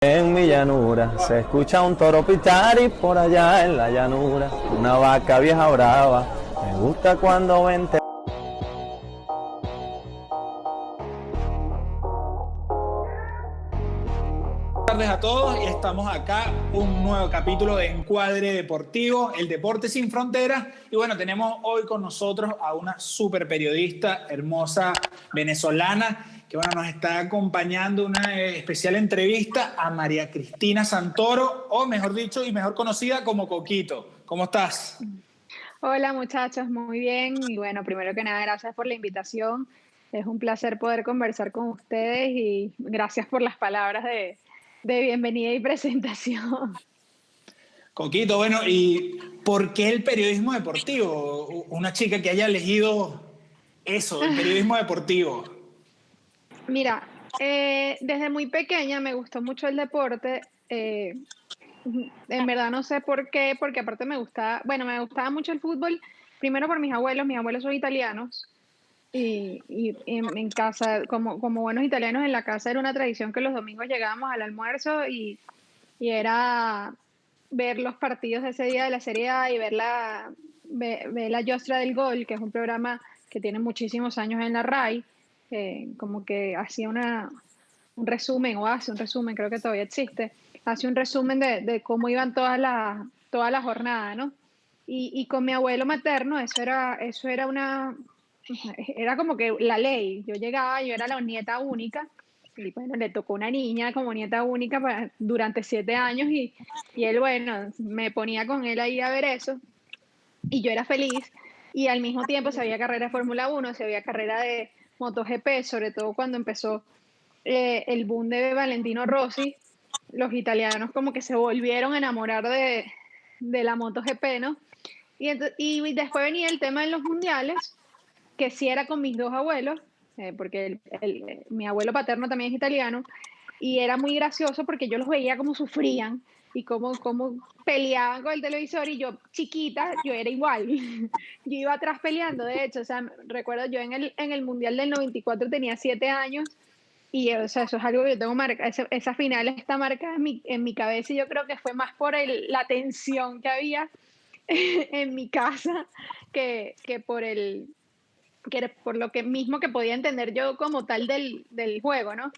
En mi llanura se escucha un toro pitar y por allá en la llanura una vaca vieja brava. Me gusta cuando vente. Buenas tardes a todos y estamos acá, un nuevo capítulo de Encuadre Deportivo, el deporte sin fronteras. Y bueno, tenemos hoy con nosotros a una super periodista, hermosa venezolana, que bueno, nos está acompañando una especial entrevista a María Cristina Santoro, o mejor dicho, y mejor conocida como Coquito. ¿Cómo estás? Hola muchachos, muy bien. Y bueno, primero que nada, gracias por la invitación. Es un placer poder conversar con ustedes y gracias por las palabras de bienvenida y presentación. Coquito, bueno, ¿y por qué el periodismo deportivo? Una chica que haya elegido eso, el periodismo deportivo. Mira, desde muy pequeña me gustó mucho el deporte. En verdad no sé por qué, porque aparte me gustaba, bueno, me gustaba mucho el fútbol, primero por mis abuelos son italianos. Y en casa, como buenos italianos en la casa, era una tradición que los domingos llegábamos al almuerzo y era ver los partidos de ese día de la Serie A y ver la Giostra del Gol, que es un programa que tiene muchísimos años en la RAI, como que hacía un resumen, o hace un resumen, creo que todavía existe, hace un resumen de cómo iban toda la jornada, ¿no? Y con mi abuelo materno, eso era era como que la ley. Yo llegaba, yo era la nieta única, y bueno, le tocó una niña como nieta única durante 7 años, y él, bueno, me ponía con él ahí a ver eso, y yo era feliz, y al mismo tiempo se había carrera de Fórmula 1, se había carrera de MotoGP, sobre todo cuando empezó el boom de Valentino Rossi. Los italianos como que se volvieron a enamorar de la MotoGP, ¿no? Y después venía el tema de los mundiales, que sí era con mis dos abuelos, porque mi abuelo paterno también es italiano, y era muy gracioso porque yo los veía cómo sufrían y cómo peleaban con el televisor, y yo chiquita, yo era igual, yo iba atrás peleando, de hecho, o sea, recuerdo yo en el Mundial del 94 tenía 7 años, y o sea, eso es algo que yo tengo marcado, esa final está marcada en mi cabeza, y yo creo que fue más por la tensión que había en mi casa que por por lo que mismo que podía entender yo como tal del juego, ¿no?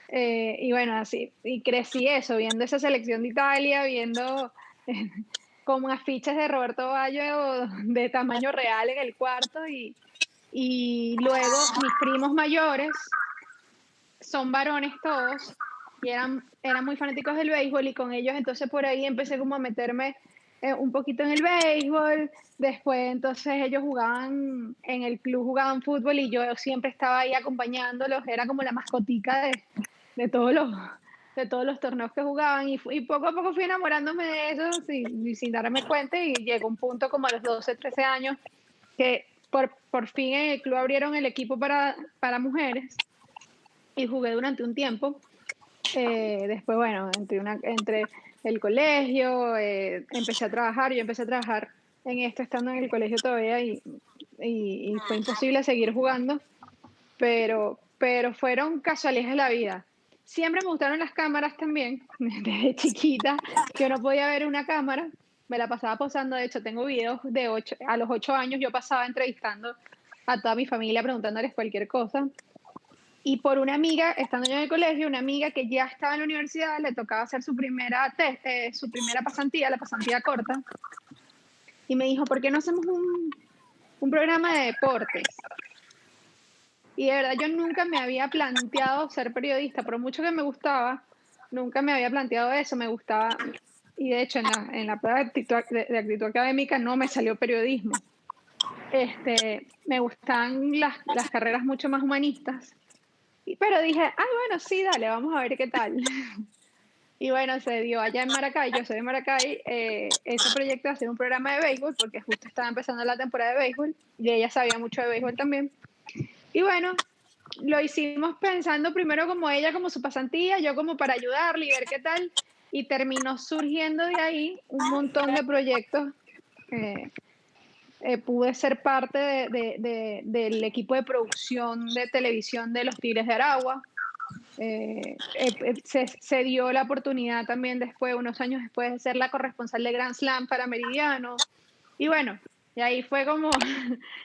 Y bueno, así, y crecí eso, viendo esa selección de Italia, viendo como afiches de Roberto Baggio de tamaño real en el cuarto, y luego mis primos mayores son varones todos y eran muy fanáticos del béisbol, y con ellos entonces por ahí empecé como a meterme un poquito en el béisbol. Después entonces ellos jugaban en el club, jugaban fútbol, y yo siempre estaba ahí acompañándolos, era como la mascotica de todos de todos los torneos que jugaban, y poco a poco fui enamorándome de eso sin darme cuenta, y llegó un punto como a los 12 13 años que por fin en el club abrieron el equipo para mujeres, y jugué durante un tiempo. Después, bueno, entre el colegio, empecé a trabajar, yo empecé a trabajar en esto estando en el colegio todavía, y fue imposible seguir jugando, pero fueron casualidades de la vida. Siempre me gustaron las cámaras también, desde chiquita yo no podía ver una cámara, me la pasaba posando. De hecho tengo videos a los 8 años yo pasaba entrevistando a toda mi familia, preguntándoles cualquier cosa. Y por una amiga, estando yo en el colegio, una amiga que ya estaba en la universidad, le tocaba hacer su primera pasantía, la pasantía corta, y me dijo, ¿por qué no hacemos un programa de deportes? Y de verdad yo nunca me había planteado ser periodista, por mucho que me gustaba, nunca me había planteado eso, me gustaba, y de hecho en la prueba de actitud académica no me salió periodismo. Me gustan las carreras mucho más humanistas. Pero dije, ay, bueno, sí, dale, vamos a ver qué tal. Y bueno, se dio allá en Maracay, yo soy de Maracay, ese proyecto de hacer un programa de béisbol, porque justo estaba empezando la temporada de béisbol, y ella sabía mucho de béisbol también. Y bueno, lo hicimos pensando primero como ella, como su pasantía, yo como para ayudarle y ver qué tal, y terminó surgiendo de ahí un montón de proyectos. eh, Pude ser parte del equipo de producción de televisión de los Tigres de Aragua. Se dio la oportunidad también después, unos años después, de ser la corresponsal de Grand Slam para Meridiano. Y bueno, y ahí fue como,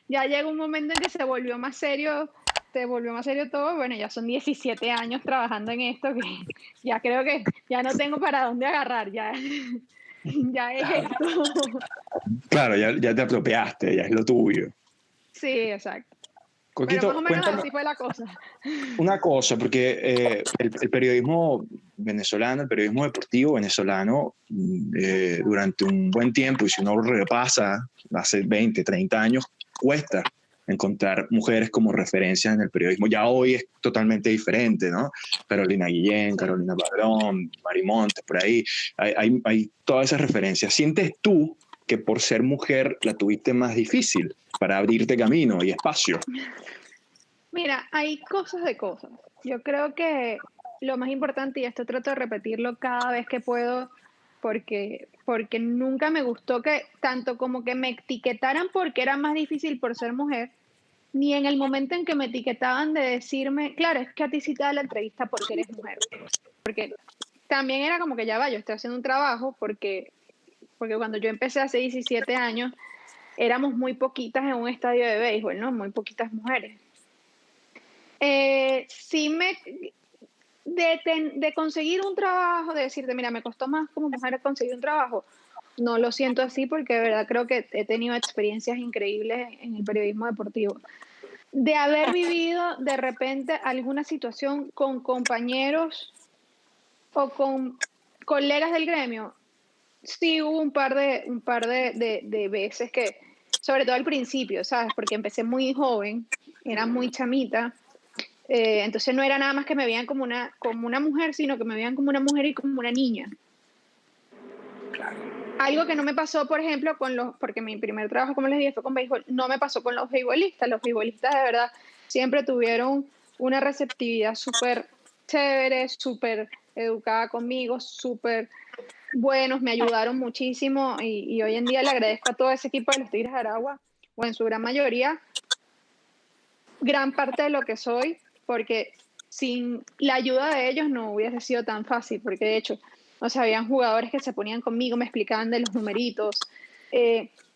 ya llegó un momento en que se volvió más serio todo. Bueno, ya son 17 años trabajando en esto, que ya creo que ya no tengo para dónde agarrar, ya, ya es esto. Claro, ya te apropiaste, ya es lo tuyo. Sí, exacto. Pero más Coquito, o menos cuéntame así fue la cosa. una cosa, porque el periodismo venezolano, el periodismo deportivo venezolano, durante un buen tiempo, y si uno repasa hace 20, 30 años, cuesta encontrar mujeres como referencias en el periodismo. Ya hoy es totalmente diferente, ¿no? Carolina Guillén, Carolina Padrón, Mari Montes, por ahí, hay todas esas referencias. ¿Sientes tú que por ser mujer la tuviste más difícil para abrirte camino y espacio? Mira, hay cosas de cosas. Yo creo que lo más importante, y esto trato de repetirlo cada vez que puedo, porque nunca me gustó que tanto como que me etiquetaran porque era más difícil por ser mujer, ni en el momento en que me etiquetaban de decirme, claro, es que a ti sí te da la entrevista porque eres mujer. Porque también era como que ya va, yo estoy haciendo un trabajo porque cuando yo empecé hace 17 años, éramos muy poquitas en un estadio de béisbol, ¿no? Muy poquitas mujeres. Sí de conseguir un trabajo, de decirte, mira, me costó más como mujer conseguir un trabajo, no lo siento así porque de verdad creo que he tenido experiencias increíbles en el periodismo deportivo. De haber vivido de repente alguna situación con compañeros o con colegas del gremio, sí hubo un par de veces que, sobre todo al principio, ¿sabes? Porque empecé muy joven, era muy chamita. Entonces no era nada más que me veían como una mujer, sino que me veían como una mujer y como una niña. Algo que no me pasó, por ejemplo, porque mi primer trabajo, como les dije, fue con béisbol, no me pasó con los beisbolistas. Los beisbolistas de verdad siempre tuvieron una receptividad súper chévere, súper educada conmigo, súper buenos, me ayudaron muchísimo y hoy en día le agradezco a todo ese equipo de los Tigres de Aragua, o en su gran mayoría, gran parte de lo que soy, porque sin la ayuda de ellos no hubiese sido tan fácil, porque de hecho, o sea, habían jugadores que se ponían conmigo, me explicaban de los numeritos.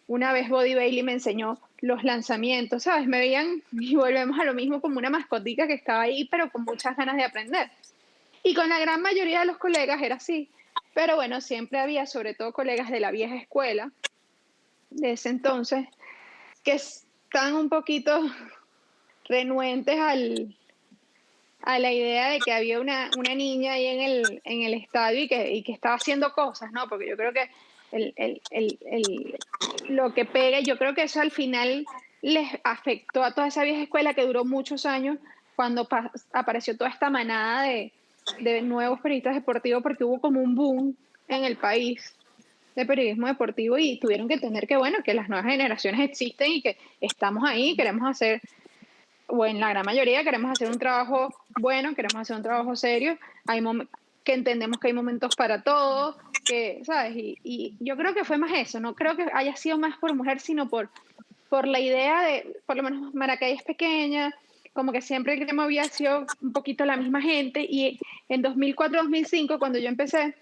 Una vez Body Bailey me enseñó los lanzamientos, ¿sabes? Me veían, y volvemos a lo mismo, como una mascotica que estaba ahí, pero con muchas ganas de aprender. Y con la gran mayoría de los colegas era así. Pero bueno, siempre había, sobre todo colegas de la vieja escuela, de ese entonces, que estaban un poquito renuentes a la idea de que había una niña ahí en el estadio y que estaba haciendo cosas, ¿no? Porque yo creo que lo que pega, yo creo que eso al final les afectó a toda esa vieja escuela que duró muchos años cuando apareció toda esta manada de nuevos periodistas deportivos, porque hubo como un boom en el país de periodismo deportivo y tuvieron que entender que, bueno, que las nuevas generaciones existen y que estamos ahí, queremos hacer, o en la gran mayoría queremos hacer un trabajo bueno, queremos hacer un trabajo serio, que entendemos que hay momentos para todo, que, ¿sabes? Y yo creo que fue más eso, no creo que haya sido más por mujer, sino por la idea de, por lo menos Maracay es pequeña, como que siempre el gremio había sido un poquito la misma gente, y en 2004-2005, cuando yo empecé,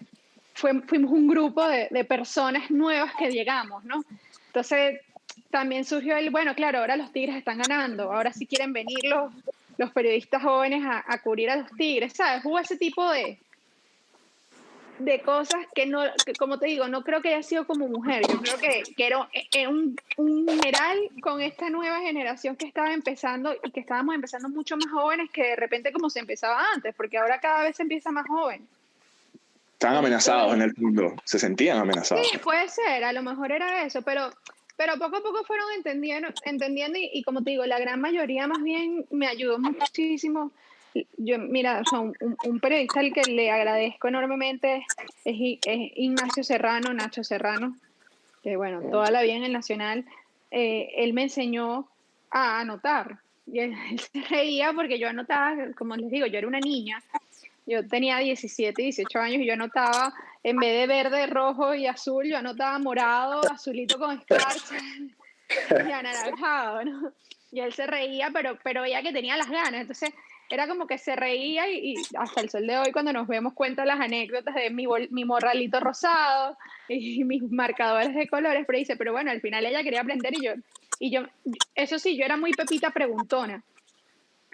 fuimos un grupo de personas nuevas que llegamos, ¿no? Entonces también surgió bueno, claro, ahora los Tigres están ganando, ahora sí quieren venir los periodistas jóvenes a cubrir a los Tigres, ¿sabes? Hubo ese tipo de cosas que no, que, como te digo, no creo que haya sido como mujer, yo creo que era un general con esta nueva generación que estaba empezando y que estábamos empezando mucho más jóvenes que de repente como se empezaba antes, porque ahora cada vez se empieza más joven. Estaban amenazados en el mundo, se sentían amenazados. Sí, puede ser, a lo mejor era eso, pero poco a poco fueron entendiendo y como te digo, la gran mayoría más bien me ayudó muchísimo. Yo, mira, o sea, un periodista al que le agradezco enormemente es Ignacio Serrano, Nacho Serrano, que bueno, toda la vida en el Nacional, él me enseñó a anotar. Y él se reía porque yo anotaba, como les digo, yo era una niña. Yo tenía 17, 18 años y yo anotaba, en vez de verde, rojo y azul, yo anotaba morado, azulito con escarcha y anaranjado, ¿no? Y él se reía, pero veía que tenía las ganas. Entonces, era como que se reía y hasta el sol de hoy cuando nos vemos cuenta las anécdotas de mi morralito rosado y mis marcadores de colores, pero dice, pero bueno, al final ella quería aprender y yo, eso sí, yo era muy Pepita preguntona.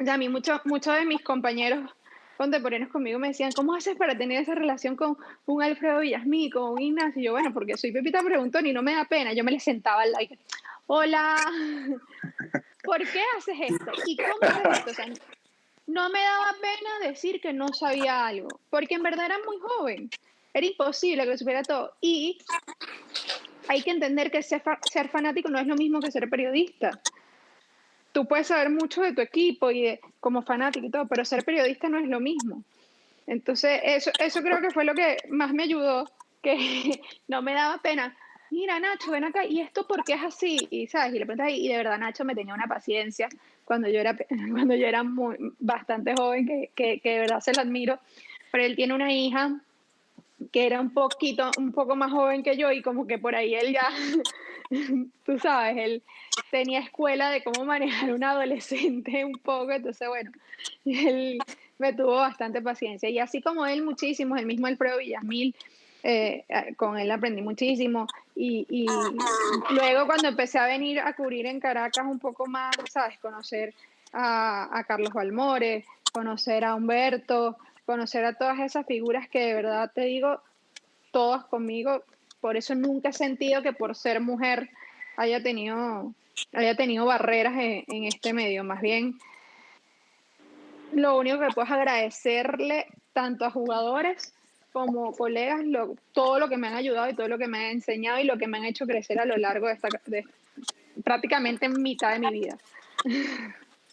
O sea, a mí muchos de mis compañeros contemporáneos conmigo me decían, ¿cómo haces para tener esa relación con un Alfredo Villasmí, con un Ignacio? Y yo, bueno, porque soy Pepita preguntona y no me da pena. Yo me le sentaba al like, hola, ¿por qué haces esto? ¿Y cómo haces esto? O sea, no me daba pena decir que no sabía algo, porque en verdad era muy joven. Era imposible que lo supiera todo. Y hay que entender que ser fanático no es lo mismo que ser periodista. Tú puedes saber mucho de tu equipo y como fanático y todo, pero ser periodista no es lo mismo. Entonces, eso creo que fue lo que más me ayudó, que no me daba pena. Mira, Nacho, ven acá, ¿y esto por qué es así? Y, ¿sabes? Y le preguntas, y de verdad Nacho me tenía una paciencia cuando yo era, cuando yo era bastante joven, que de verdad se lo admiro. Pero él tiene una hija que era un poco más joven que yo y como que por ahí él ya, tú sabes, él tenía escuela de cómo manejar un adolescente un poco, entonces bueno, él me tuvo bastante paciencia y así como él muchísimos, el mismo Alfredo Villasmil, con él aprendí muchísimo y luego cuando empecé a venir a cubrir en Caracas un poco más, sabes, conocer a Carlos Balmores, conocer a Humberto, conocer a todas esas figuras que de verdad te digo, todas conmigo, por eso nunca he sentido que por ser mujer haya tenido barreras en este medio, más bien lo único que puedo es agradecerle tanto a jugadores como colegas todo lo que me han ayudado y todo lo que me han enseñado y lo que me han hecho crecer a lo largo de prácticamente mitad de mi vida.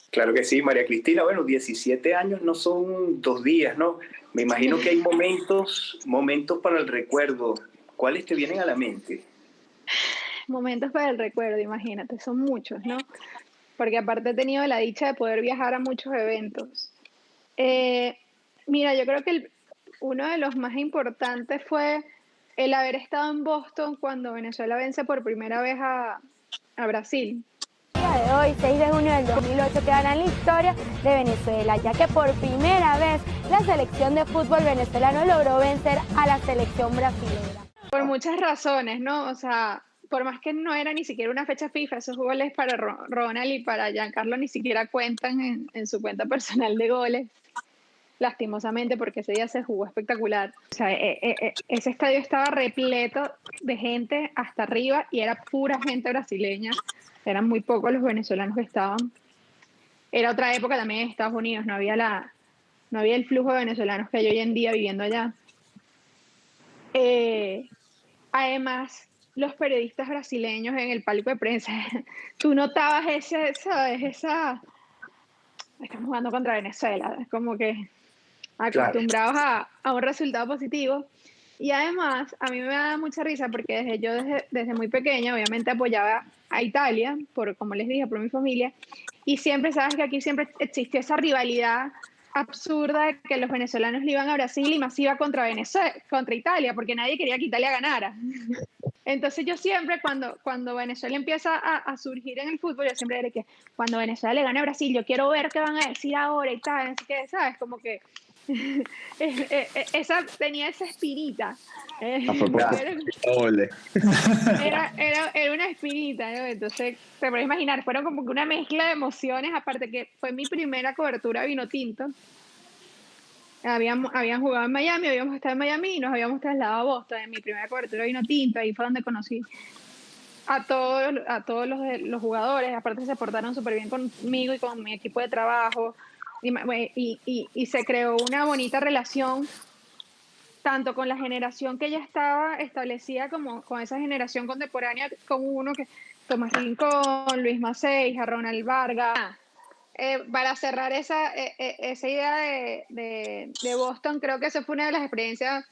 Claro que sí, María Cristina. Bueno, 17 años no son 2 días, ¿no? Me imagino que hay momentos para el recuerdo. ¿Cuáles te vienen a la mente? Momentos para el recuerdo, imagínate, son muchos, ¿no? Porque aparte he tenido la dicha de poder viajar a muchos eventos. Mira, yo creo que uno de los más importantes fue el haber estado en Boston cuando Venezuela vence por primera vez a Brasil. De hoy, 6 de junio del 2008, quedará en la historia de Venezuela, ya que por primera vez la selección de fútbol venezolano logró vencer a la selección brasileña. Por muchas razones, ¿no? O sea, por más que no era ni siquiera una fecha FIFA, esos goles para Ronald y para Giancarlo ni siquiera cuentan en su cuenta personal de goles, lastimosamente, porque ese día se jugó espectacular. O sea, ese estadio estaba repleto de gente hasta arriba y era pura gente brasileña. Eran muy pocos los venezolanos que estaban. Era otra época también en Estados Unidos, no había el flujo de venezolanos que hay hoy en día viviendo allá. Además, los periodistas brasileños en el palco de prensa, tú notabas estamos jugando contra Venezuela, como que acostumbrados a un resultado positivo. Y además, a mí me da mucha risa porque desde muy pequeña, obviamente apoyaba a Italia, como les dije, por mi familia, y siempre, sabes que aquí siempre existió esa rivalidad absurda de que los venezolanos le iban a Brasil y más iba contra Italia, porque nadie quería que Italia ganara. Entonces yo siempre, cuando Venezuela empieza a surgir en el fútbol, yo siempre diré que cuando Venezuela le gane a Brasil, yo quiero ver qué van a decir ahora y tal, así que, ¿sabes? Como que tenía esa espinita. Era una espinita, ¿no? Entonces, te puedes imaginar, fueron como que una mezcla de emociones, aparte que fue mi primera cobertura vino tinto. Habían jugado en Miami, habíamos estado en Miami y nos habíamos trasladado a Boston en mi primera cobertura vino tinto. Ahí fue donde conocí a todos los jugadores. Aparte se portaron súper bien conmigo y con mi equipo de trabajo. Y se creó una bonita relación tanto con la generación que ya estaba establecida como con esa generación contemporánea, con uno que Tomás Rincón, Luis Macei, a Ronald Vargas. Para cerrar esa idea de Boston, creo que esa fue una de las experiencias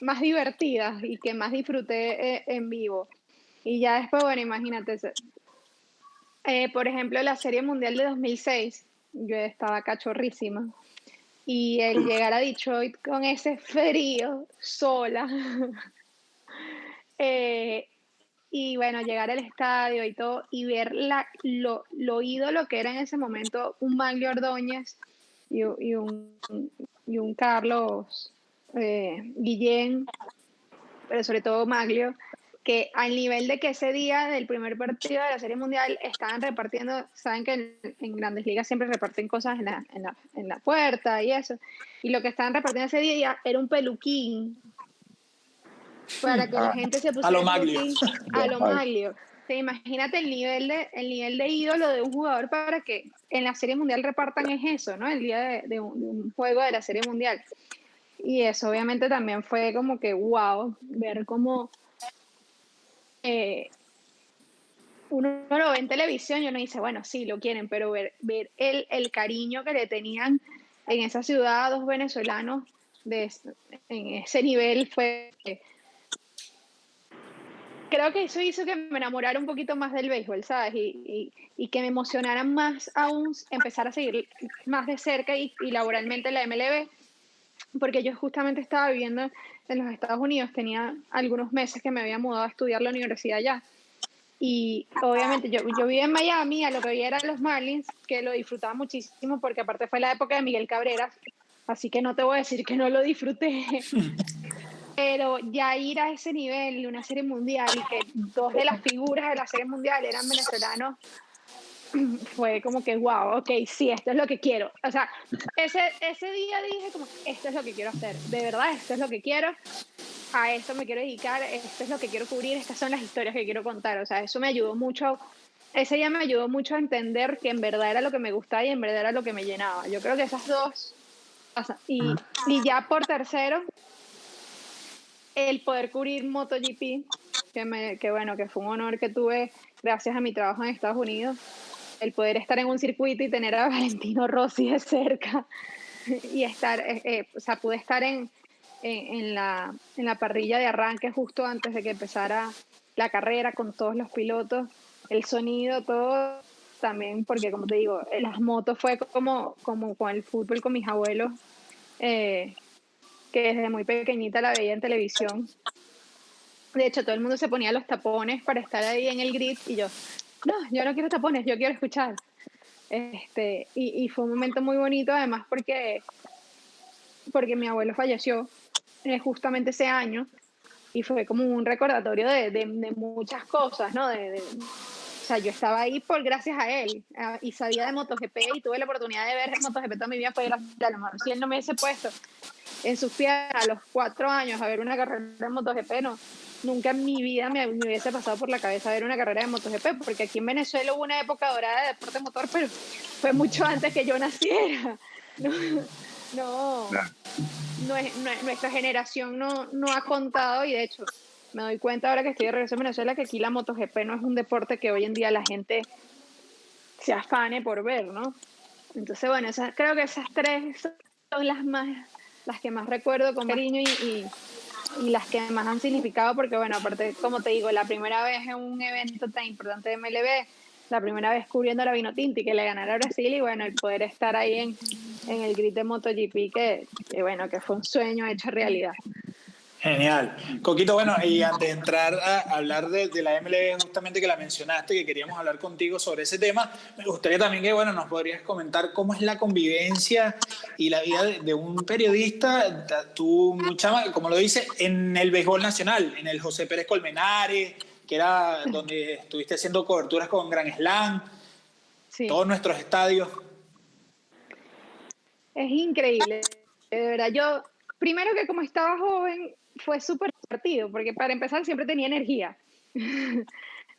más divertidas y que más disfruté en vivo. Y ya después, bueno, imagínate, por ejemplo, la Serie Mundial de 2006, yo estaba cachorrísima. Y el llegar a Detroit con ese frío, sola, y bueno, llegar al estadio y todo, y ver lo ídolo que era en ese momento un Manlio Ordóñez, y un Carlos Guillén, pero sobre todo Maglio, que al nivel de que ese día del primer partido de la Serie Mundial estaban repartiendo, saben que en Grandes Ligas siempre reparten cosas en la puerta y eso, y lo que estaban repartiendo ese día era un peluquín para que la gente se pusiera a lo Maglio. a lo Maglio. O sea, imagínate el nivel de ídolo de un jugador para que en la Serie Mundial repartan es eso, ¿no? El día de un juego de la Serie Mundial. Y eso obviamente también fue como que wow, ver cómo uno lo ve en televisión y uno dice, bueno, sí, lo quieren, pero ver el cariño que le tenían en esa ciudad a dos venezolanos en ese nivel fue... Creo que eso hizo que me enamorara un poquito más del béisbol, ¿sabes? Y que me emocionara más aún empezar a seguir más de cerca y laboralmente la MLB, porque yo justamente estaba viviendo en los Estados Unidos, tenía algunos meses que me había mudado a estudiar la universidad allá. Y obviamente yo vivía en Miami, a lo que veía eran los Marlins, que lo disfrutaba muchísimo, porque aparte fue la época de Miguel Cabrera, así que no te voy a decir que no lo disfruté. Pero ya ir a ese nivel de una serie mundial y que dos de las figuras de la serie mundial eran venezolanos, fue como que wow, ok, sí, esto es lo que quiero. O sea, ese día dije como, esto es lo que quiero hacer, de verdad, esto es lo que quiero, a esto me quiero dedicar, esto es lo que quiero cubrir, estas son las historias que quiero contar. O sea, eso me ayudó mucho, ese día me ayudó mucho a entender que en verdad era lo que me gustaba y en verdad era lo que me llenaba. Yo creo que esas dos, y ya por tercero, el poder cubrir MotoGP, que fue un honor que tuve gracias a mi trabajo en Estados Unidos, el poder estar en un circuito y tener a Valentino Rossi de cerca y estar, o sea, pude estar en la parrilla de arranque justo antes de que empezara la carrera con todos los pilotos, el sonido, todo también, porque como te digo, las motos fue como con el fútbol con mis abuelos, que desde muy pequeñita la veía en televisión. De hecho, todo el mundo se ponía los tapones para estar ahí en el grid y yo no quiero tapones, yo quiero escuchar. Y fue un momento muy bonito, además, porque mi abuelo falleció justamente ese año y fue como un recordatorio de muchas cosas, ¿no? O sea, yo estaba ahí gracias a él y sabía de MotoGP y tuve la oportunidad de ver MotoGP toda mi vida, fue gracias a lo mejor. Si él no me hubiese puesto en sus pies a los 4 años a ver una carrera de MotoGP, nunca en mi vida me hubiese pasado por la cabeza ver una carrera de MotoGP, porque aquí en Venezuela hubo una época dorada de deporte motor, pero fue mucho antes que yo naciera. Nuestra generación no ha contado, y de hecho me doy cuenta ahora que estoy de regreso en Venezuela que aquí la MotoGP no es un deporte que hoy en día la gente se afane por ver, ¿no? Entonces, bueno, creo que esas tres son las que más recuerdo con cariño y las que más han significado, porque bueno, aparte, como te digo, la primera vez en un evento tan importante de MLB, la primera vez cubriendo la Vinotinto y que le ganara a Brasil, y bueno, el poder estar ahí en el grid de MotoGP, que bueno, que fue un sueño hecho realidad. Genial. Coquito, bueno, y antes de entrar a hablar de la MLB, justamente que la mencionaste, que queríamos hablar contigo sobre ese tema, me gustaría también que, bueno, nos podrías comentar cómo es la convivencia y la vida de un periodista, tú, como lo dice, en el béisbol nacional, en el José Pérez Colmenares, que era donde estuviste haciendo coberturas con Grand Slam, sí. Todos nuestros estadios. Es increíble, de verdad. Yo, primero que como estaba joven, fue súper divertido, porque para empezar siempre tenía energía.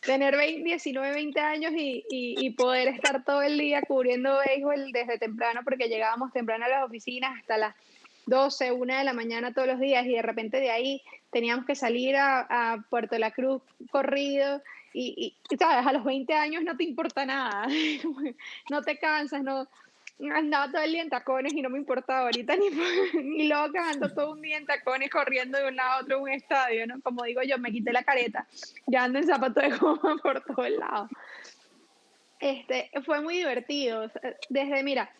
Tener 19, 20 años y poder estar todo el día cubriendo béisbol desde temprano, porque llegábamos temprano a las oficinas hasta las 12, 1 de la mañana todos los días, y de repente de ahí teníamos que salir a Puerto La Cruz corrido, y sabes, a los 20 años no te importa nada, no te cansas, andaba todo el día en tacones y no me importaba. Ahorita ni loca, ando todo un día en tacones corriendo de un lado a otro en un estadio, ¿no? Como digo yo, me quité la careta, ya ando en zapatos de goma por todos lados. Fue muy divertido. Mira,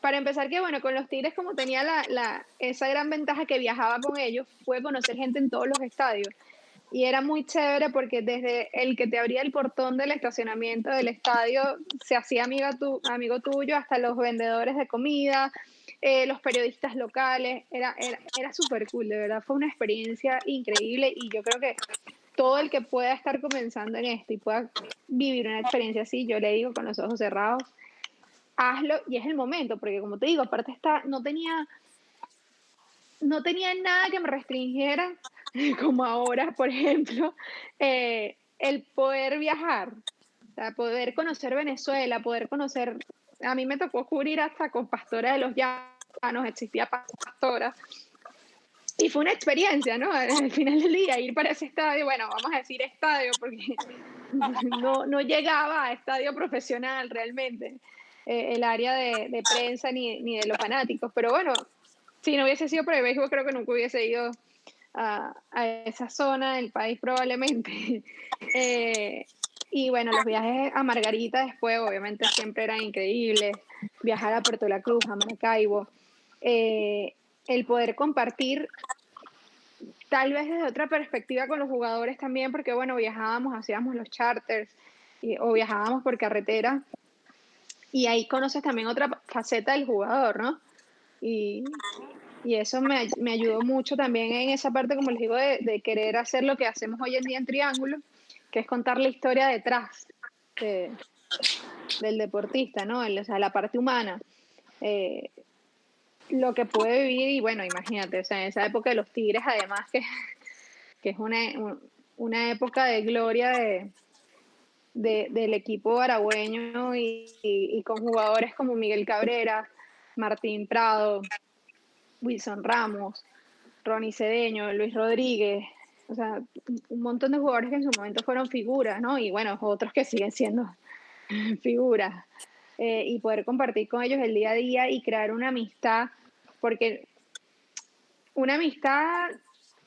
para empezar, que bueno, con los Tigres, como tenía esa gran ventaja que viajaba con ellos, pude conocer gente en todos los estadios. Y era muy chévere porque desde el que te abría el portón del estacionamiento del estadio se hacía amigo tuyo, hasta los vendedores de comida, los periodistas locales, era súper cool, de verdad, fue una experiencia increíble y yo creo que todo el que pueda estar comenzando en esto y pueda vivir una experiencia así, yo le digo con los ojos cerrados, hazlo y es el momento, porque como te digo, aparte no tenía nada que me restringiera, como ahora, por ejemplo, el poder viajar, o sea, poder conocer Venezuela, a mí me tocó cubrir hasta con Pastora de los Llanos, existía Pastora, y fue una experiencia, ¿no? Al final del día, ir para ese estadio, bueno, vamos a decir estadio, porque no llegaba a estadio profesional realmente, el área de prensa ni de los fanáticos, pero bueno, si no hubiese sido por el béisbol, creo que nunca hubiese ido a esa zona del país probablemente. Y bueno, los viajes a Margarita después obviamente siempre eran increíbles, viajar a Puerto La Cruz, a Maracaibo, el poder compartir tal vez desde otra perspectiva con los jugadores también, porque bueno, viajábamos, hacíamos los charters o viajábamos por carretera y ahí conoces también otra faceta del jugador, ¿no? Y eso me ayudó mucho también en esa parte, como les digo, de querer hacer lo que hacemos hoy en día en Triángulo, que es contar la historia detrás del deportista, ¿no? O sea, la parte humana. Lo que puede vivir y bueno, imagínate, o sea, en esa época de los Tigres, además que es una época de gloria del equipo aragüeño y con jugadores como Miguel Cabrera, Martín Prado, Wilson Ramos, Ronnie Cedeño, Luis Rodríguez, o sea, un montón de jugadores que en su momento fueron figuras, ¿no? Y bueno, otros que siguen siendo figuras. Y poder compartir con ellos el día a día y crear una amistad, porque una amistad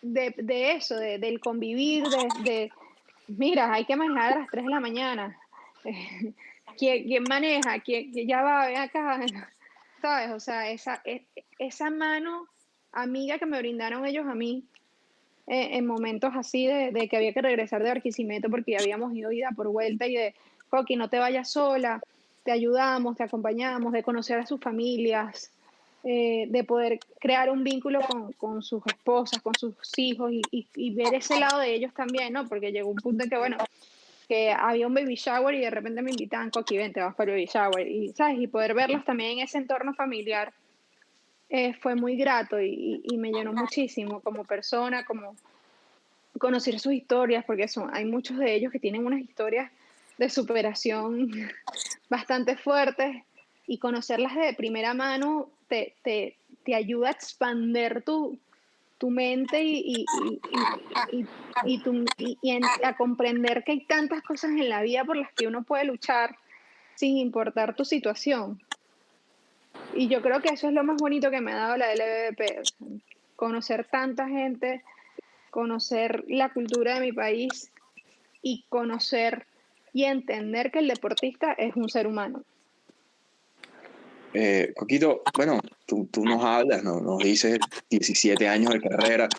de eso, del convivir, mira, hay que manejar a las 3 de la mañana. ¿Quién maneja? ¿Quién ya va? Ven acá. ¿Sabes? O sea, esa mano amiga que me brindaron ellos a mí en momentos así de que había que regresar de Barquisimeto porque ya habíamos ido ida por vuelta y de, Coqui, no te vayas sola, te ayudamos, te acompañamos, de conocer a sus familias, de poder crear un vínculo con sus esposas, con sus hijos y ver ese lado de ellos también, ¿no? Porque llegó un punto en que, bueno, que había un baby shower y de repente me invitaban, Coqui, ven, te vas para el baby shower, y, ¿sabes? Y poder verlos también en ese entorno familiar fue muy grato y me llenó muchísimo como persona, como conocer sus historias, porque hay muchos de ellos que tienen unas historias de superación bastante fuertes y conocerlas de primera mano te ayuda a expander tu mente a comprender que hay tantas cosas en la vida por las que uno puede luchar sin importar tu situación. Y yo creo que eso es lo más bonito que me ha dado la LBBP, o sea, conocer tanta gente, conocer la cultura de mi país y conocer y entender que el deportista es un ser humano. Coquito, bueno, tú nos hablas, nos dices 17 años de carrera.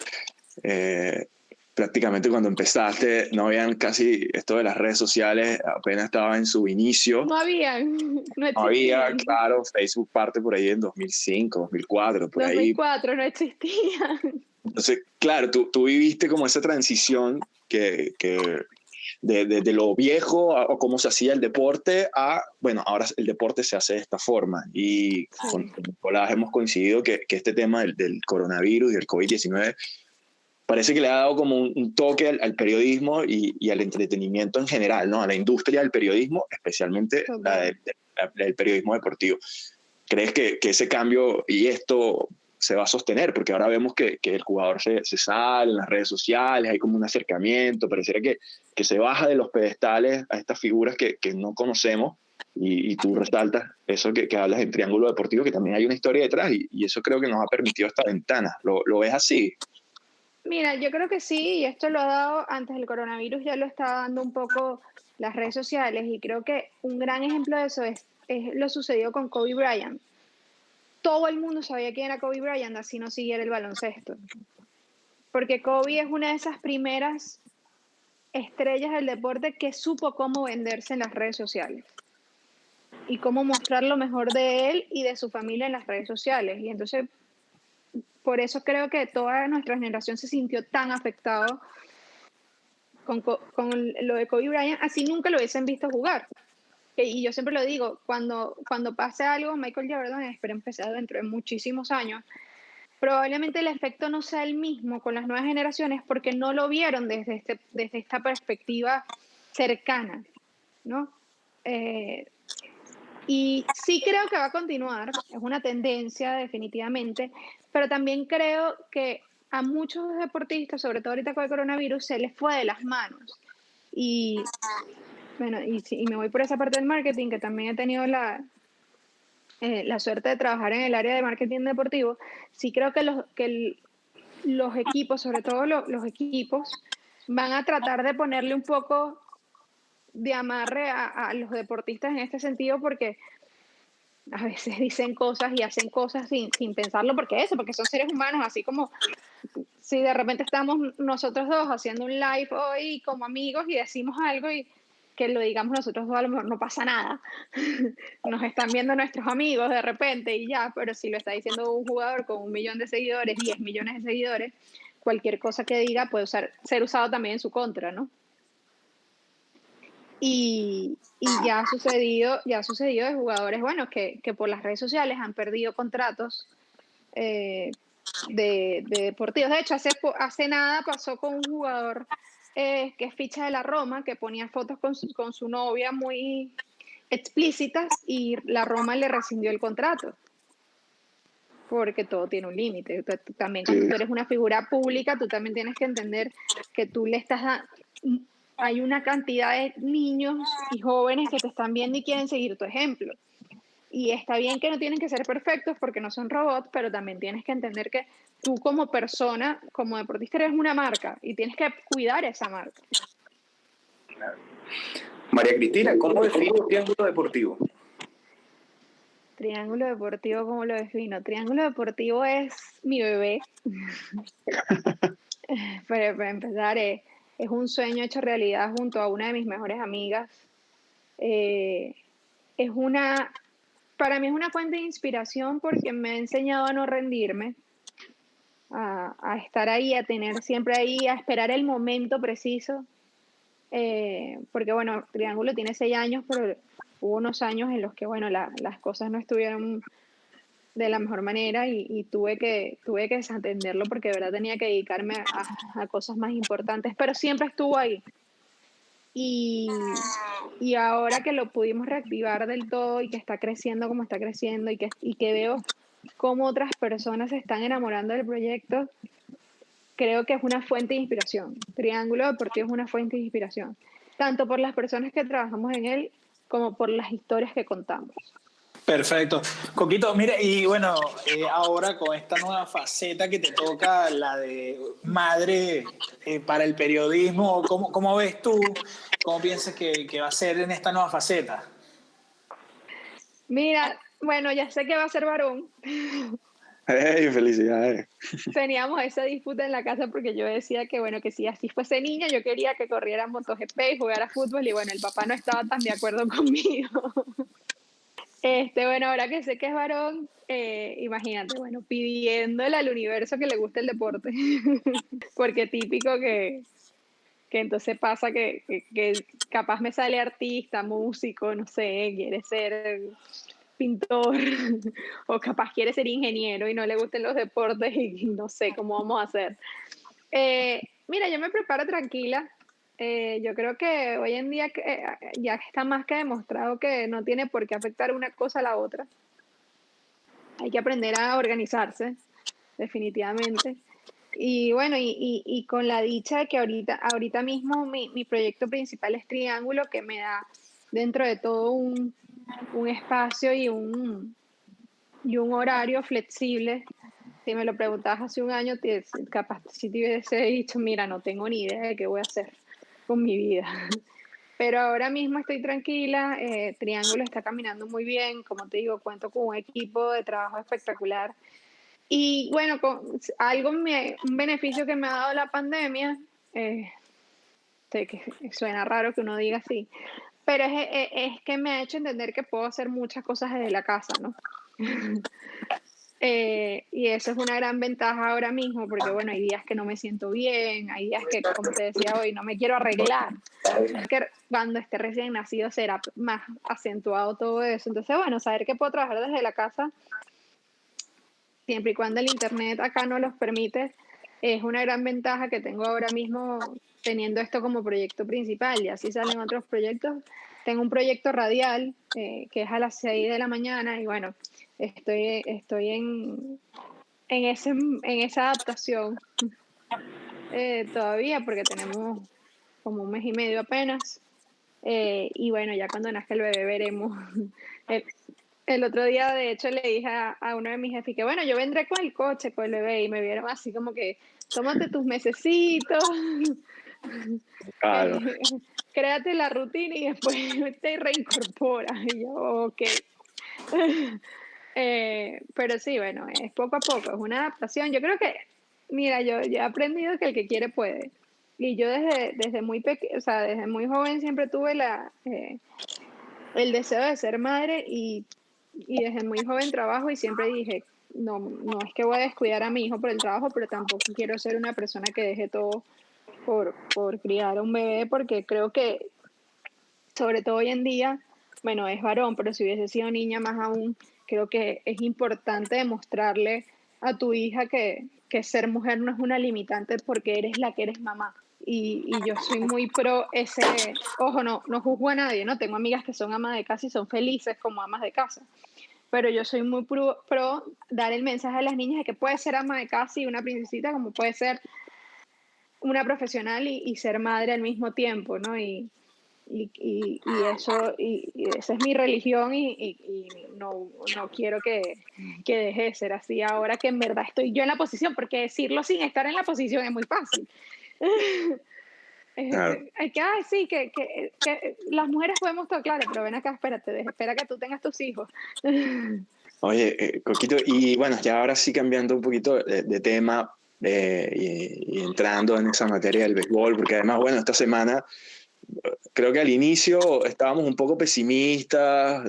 Prácticamente cuando empezaste no habían casi esto de las redes sociales, apenas estaba en su inicio. No existían. No había, claro, Facebook parte por ahí en 2005, 2004, por 2004, ahí. no existían. Entonces, claro, tú viviste como esa transición de lo viejo o cómo se hacía el deporte a, bueno, ahora el deporte se hace de esta forma. Y con Nicolás hemos coincidido que este tema del coronavirus y del COVID-19 parece que le ha dado como un toque al periodismo y al entretenimiento en general, ¿no? A la industria del periodismo, especialmente la del periodismo deportivo. ¿Crees que ese cambio y esto se va a sostener? Porque ahora vemos que el jugador se sale en las redes sociales, hay como un acercamiento, pareciera que se baja de los pedestales a estas figuras que no conocemos, y tú resaltas eso que hablas en Triángulo Deportivo, que también hay una historia detrás, y eso creo que nos ha permitido esta ventana. ¿Lo ves así? Mira, yo creo que sí, y esto lo ha dado antes del coronavirus, ya lo está dando un poco las redes sociales, y creo que un gran ejemplo de eso es lo sucedido con Kobe Bryant. Todo el mundo sabía quién era Kobe Bryant, así no siguiera el baloncesto. Porque Kobe es una de esas primeras estrellas del deporte que supo cómo venderse en las redes sociales. y cómo mostrar lo mejor de él y de su familia en las redes sociales. Y entonces, por eso creo que toda nuestra generación se sintió tan afectado con lo de Kobe Bryant, así nunca lo hubiesen visto jugar. Y yo siempre lo digo, cuando pase algo, Michael Jordan, espero que sea dentro de muchísimos años, probablemente el efecto no sea el mismo con las nuevas generaciones porque no lo vieron desde esta perspectiva cercana, ¿no? Y sí creo que va a continuar, es una tendencia definitivamente, pero también creo que a muchos deportistas, sobre todo ahorita con el coronavirus, se les fue de las manos. Y bueno, y me voy por esa parte del marketing, que también he tenido la suerte de trabajar en el área de marketing deportivo. Sí creo que los equipos, sobre todo los equipos, van a tratar de ponerle un poco de amarre a los deportistas en este sentido, porque a veces dicen cosas y hacen cosas sin pensarlo, porque son seres humanos, así como si de repente estamos nosotros dos haciendo un live hoy como amigos y decimos algo y que lo digamos nosotros dos, a lo mejor no pasa nada. Nos están viendo nuestros amigos de repente y ya, pero si lo está diciendo un jugador con 1 millón de seguidores, 10 millones de seguidores, cualquier cosa que diga puede ser usado también en su contra, ¿no? Y ya ha sucedido de jugadores, bueno, que por las redes sociales han perdido contratos de deportivos. De hecho, hace nada pasó con un jugador que es ficha de la Roma, que ponía fotos con su novia muy explícitas y la Roma le rescindió el contrato. Porque todo tiene un límite. Tú también, cuando tú eres una figura pública, tú también tienes que entender que tú le estás dando... Hay una cantidad de niños y jóvenes que te están viendo y quieren seguir tu ejemplo. Y está bien que no tienen que ser perfectos porque no son robots, pero también tienes que entender que tú como persona, como deportista, eres una marca y tienes que cuidar esa marca. María Cristina, ¿cómo define un triángulo deportivo? Triángulo deportivo, ¿cómo lo defino? Triángulo deportivo es mi bebé. Pero para empezar, es un sueño hecho realidad junto a una de mis mejores amigas. Para mí es una fuente de inspiración porque me ha enseñado a no rendirme, a estar ahí, a tener siempre ahí, a esperar el momento preciso. Porque bueno, Triángulo tiene 6 años, pero hubo unos años en los que bueno, las cosas no estuvieron de la mejor manera y tuve que desatenderlo porque de verdad tenía que dedicarme a cosas más importantes, pero siempre estuvo ahí. Y ahora que lo pudimos reactivar del todo y que está creciendo como está creciendo y que veo cómo otras personas se están enamorando del proyecto, creo que es una fuente de inspiración. Triángulo Deportivo es una fuente de inspiración, tanto por las personas que trabajamos en él como por las historias que contamos. Perfecto. Coquito, mire, y bueno, ahora con esta nueva faceta que te toca, la de madre para el periodismo, ¿cómo ves tú? ¿Cómo piensas que va a ser en esta nueva faceta? Mira, bueno, ya sé que va a ser varón. ¡Hey, felicidades! Teníamos esa disputa en la casa porque yo decía que, bueno, que si así fuese niña, yo quería que corriera MotoGP y jugara fútbol, y bueno, el papá no estaba tan de acuerdo conmigo. Bueno, ahora que sé que es varón, imagínate, bueno, pidiéndole al universo que le guste el deporte, porque típico que entonces pasa que capaz me sale artista, músico, no sé, quiere ser pintor, o capaz quiere ser ingeniero y no le gusten los deportes y no sé cómo vamos a hacer. Mira, yo me preparo tranquila. Yo creo que hoy en día ya está más que demostrado que no tiene por qué afectar una cosa a la otra. Hay que aprender a organizarse, definitivamente. Y bueno, y con la dicha de que ahorita mismo mi proyecto principal es Triángulo, que me da dentro de todo un espacio y un horario flexible. Si me lo preguntabas hace un año, capaz si te hubiese dicho, mira, no tengo ni idea de qué voy a hacer con mi vida. Pero ahora mismo estoy tranquila, Triángulo está caminando muy bien, como te digo, cuento con un equipo de trabajo espectacular. Y bueno, un beneficio que me ha dado la pandemia, sé que suena raro que uno diga así, pero es que me ha hecho entender que puedo hacer muchas cosas desde la casa, ¿no? Y eso es una gran ventaja ahora mismo, porque bueno, hay días que no me siento bien, hay días que, como te decía hoy, no me quiero arreglar. Es que cuando esté recién nacido será más acentuado todo eso. Entonces, bueno, saber que puedo trabajar desde la casa, siempre y cuando el internet acá no los permite, es una gran ventaja que tengo ahora mismo teniendo esto como proyecto principal, y así salen otros proyectos. Tengo un proyecto radial que es a las 6 de la mañana y bueno, estoy en esa adaptación todavía porque tenemos como un mes y medio apenas. Y bueno, ya cuando nazca el bebé veremos. El otro día, de hecho, le dije a uno de mis jefes que, bueno, yo vendré con el coche, con el bebé, y me vieron así como que, tómate tus mesecitos, Claro. créate la rutina y después te reincorporas. Y yo, ok. Pero sí, bueno, es poco a poco, es una adaptación. Yo creo que, mira, yo he aprendido que el que quiere puede. Y yo desde muy o sea, desde muy joven siempre tuve el deseo de ser madre y desde muy joven trabajo y siempre dije, no es que voy a descuidar a mi hijo por el trabajo, pero tampoco quiero ser una persona que deje todo por criar a un bebé, porque creo que, sobre todo hoy en día, bueno, es varón, pero si hubiese sido niña más aún, creo que es importante demostrarle a tu hija que ser mujer no es una limitante porque eres la que eres mamá. Y yo soy muy pro ojo, no juzgo a nadie, ¿no? Tengo amigas que son amas de casa y son felices como amas de casa, pero yo soy muy pro dar el mensaje a las niñas de que puede ser ama de casa y una princesita, como puede ser una profesional y ser madre al mismo tiempo, ¿no? Eso, y esa es mi religión y no quiero que deje de ser así ahora que en verdad estoy yo en la posición, porque decirlo sin estar en la posición es muy fácil. Claro. Hay que sí, que las mujeres podemos todo, claro, pero ven acá, espérate, espera que tú tengas tus hijos. Oye, Coquito, y bueno, ya ahora sí cambiando un poquito de tema y entrando en esa materia del béisbol, porque además, bueno, esta semana creo que al inicio estábamos un poco pesimistas.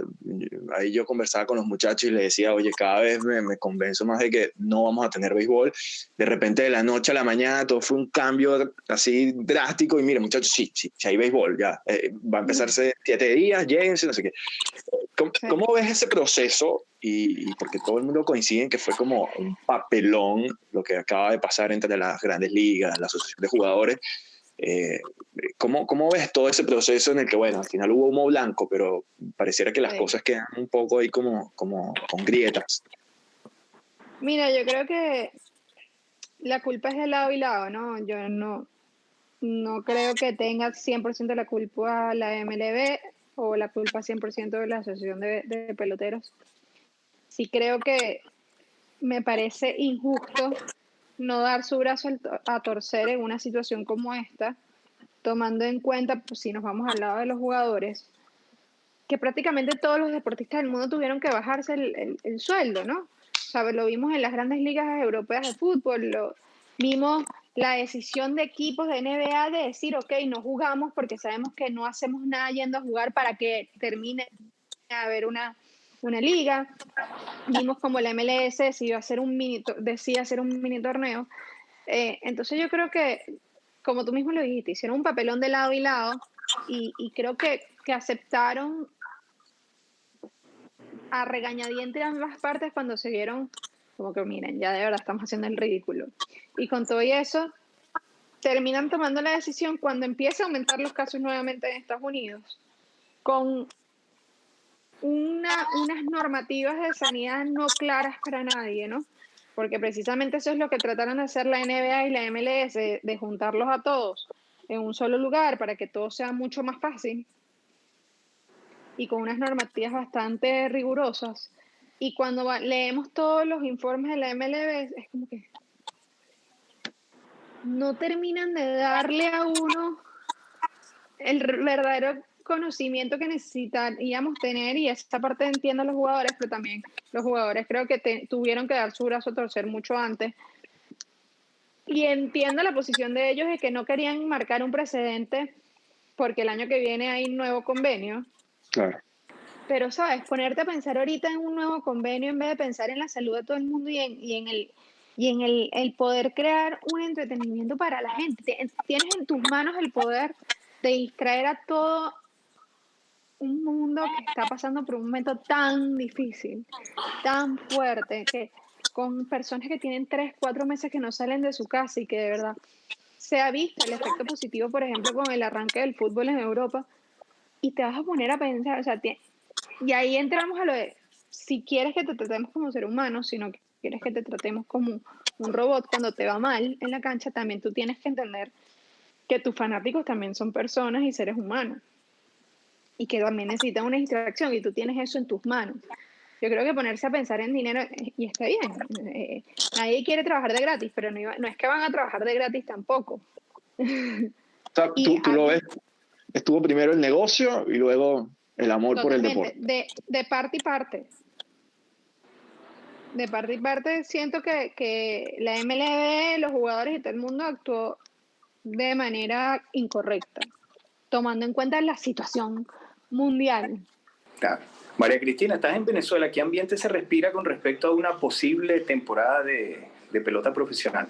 Ahí yo conversaba con los muchachos y les decía, oye, cada vez me convenzo más de que no vamos a tener béisbol. De repente, de la noche a la mañana, todo fue un cambio así drástico. Y mire, muchachos, sí hay béisbol, ya. Va a empezarse 7 días, lléguense, no sé qué. ¿Cómo ves ese proceso? Y porque todo el mundo coincide en que fue como un papelón lo que acaba de pasar entre las grandes ligas, la asociación de jugadores. ¿Cómo ves todo ese proceso en el que, bueno, al final hubo humo blanco, pero pareciera que las cosas quedan un poco ahí como con grietas? Mira, yo creo que la culpa es de lado y lado, ¿no? Yo no creo que tenga 100% la culpa la MLB o la culpa 100% de la Asociación de Peloteros. Sí creo que me parece injusto no dar su brazo a torcer en una situación como esta, tomando en cuenta, pues, si nos vamos al lado de los jugadores, que prácticamente todos los deportistas del mundo tuvieron que bajarse el sueldo, ¿no? O sea, lo vimos en las grandes ligas europeas de fútbol, lo vimos la decisión de equipos de NBA de decir, ok, no jugamos porque sabemos que no hacemos nada yendo a jugar para que termine de haber una liga. Vimos como la MLS decía hacer un mini torneo. Entonces yo creo que, como tú mismo lo dijiste, hicieron un papelón de lado y lado y creo que aceptaron a regañadientes ambas partes cuando se vieron como que, miren, ya de verdad estamos haciendo el ridículo. Y con todo eso, terminan tomando la decisión cuando empieza a aumentar los casos nuevamente en Estados Unidos, con unas normativas de sanidad no claras para nadie, ¿no? Porque precisamente eso es lo que trataron de hacer la NBA y la MLS, de juntarlos a todos en un solo lugar para que todo sea mucho más fácil y con unas normativas bastante rigurosas. Y cuando leemos todos los informes de la MLB, es como que no terminan de darle a uno el verdadero conocimiento que necesitaríamos tener, y esta parte entiendo a los jugadores, pero también los jugadores creo que tuvieron que dar su brazo a torcer mucho antes. Y entiendo la posición de ellos de que no querían marcar un precedente porque el año que viene hay un nuevo convenio. Claro. Pero, ¿sabes? Ponerte a pensar ahorita en un nuevo convenio en vez de pensar en la salud de todo el mundo y en el poder crear un entretenimiento para la gente. Tienes en tus manos el poder de distraer a todo un mundo que está pasando por un momento tan difícil, tan fuerte, que con personas que tienen 3, 4 meses que no salen de su casa y que de verdad se ha visto el efecto positivo, por ejemplo, con el arranque del fútbol en Europa, y te vas a poner a pensar, o sea, y ahí entramos a lo de, si quieres que te tratemos como ser humano, si no quieres que te tratemos como un robot, cuando te va mal en la cancha, también tú tienes que entender que tus fanáticos también son personas y seres humanos, y que también necesitan una distracción, y tú tienes eso en tus manos. Yo creo que ponerse a pensar en dinero, y está bien, nadie quiere trabajar de gratis, pero no es que van a trabajar de gratis tampoco. O sea, tú lo ves, estuvo primero el negocio y luego el amor por el deporte. De parte y parte. De parte y parte siento que la MLB, los jugadores y todo el mundo actuó de manera incorrecta, tomando en cuenta la situación mundial. Claro. María Cristina, estás en Venezuela. ¿Qué ambiente se respira con respecto a una posible temporada de pelota profesional?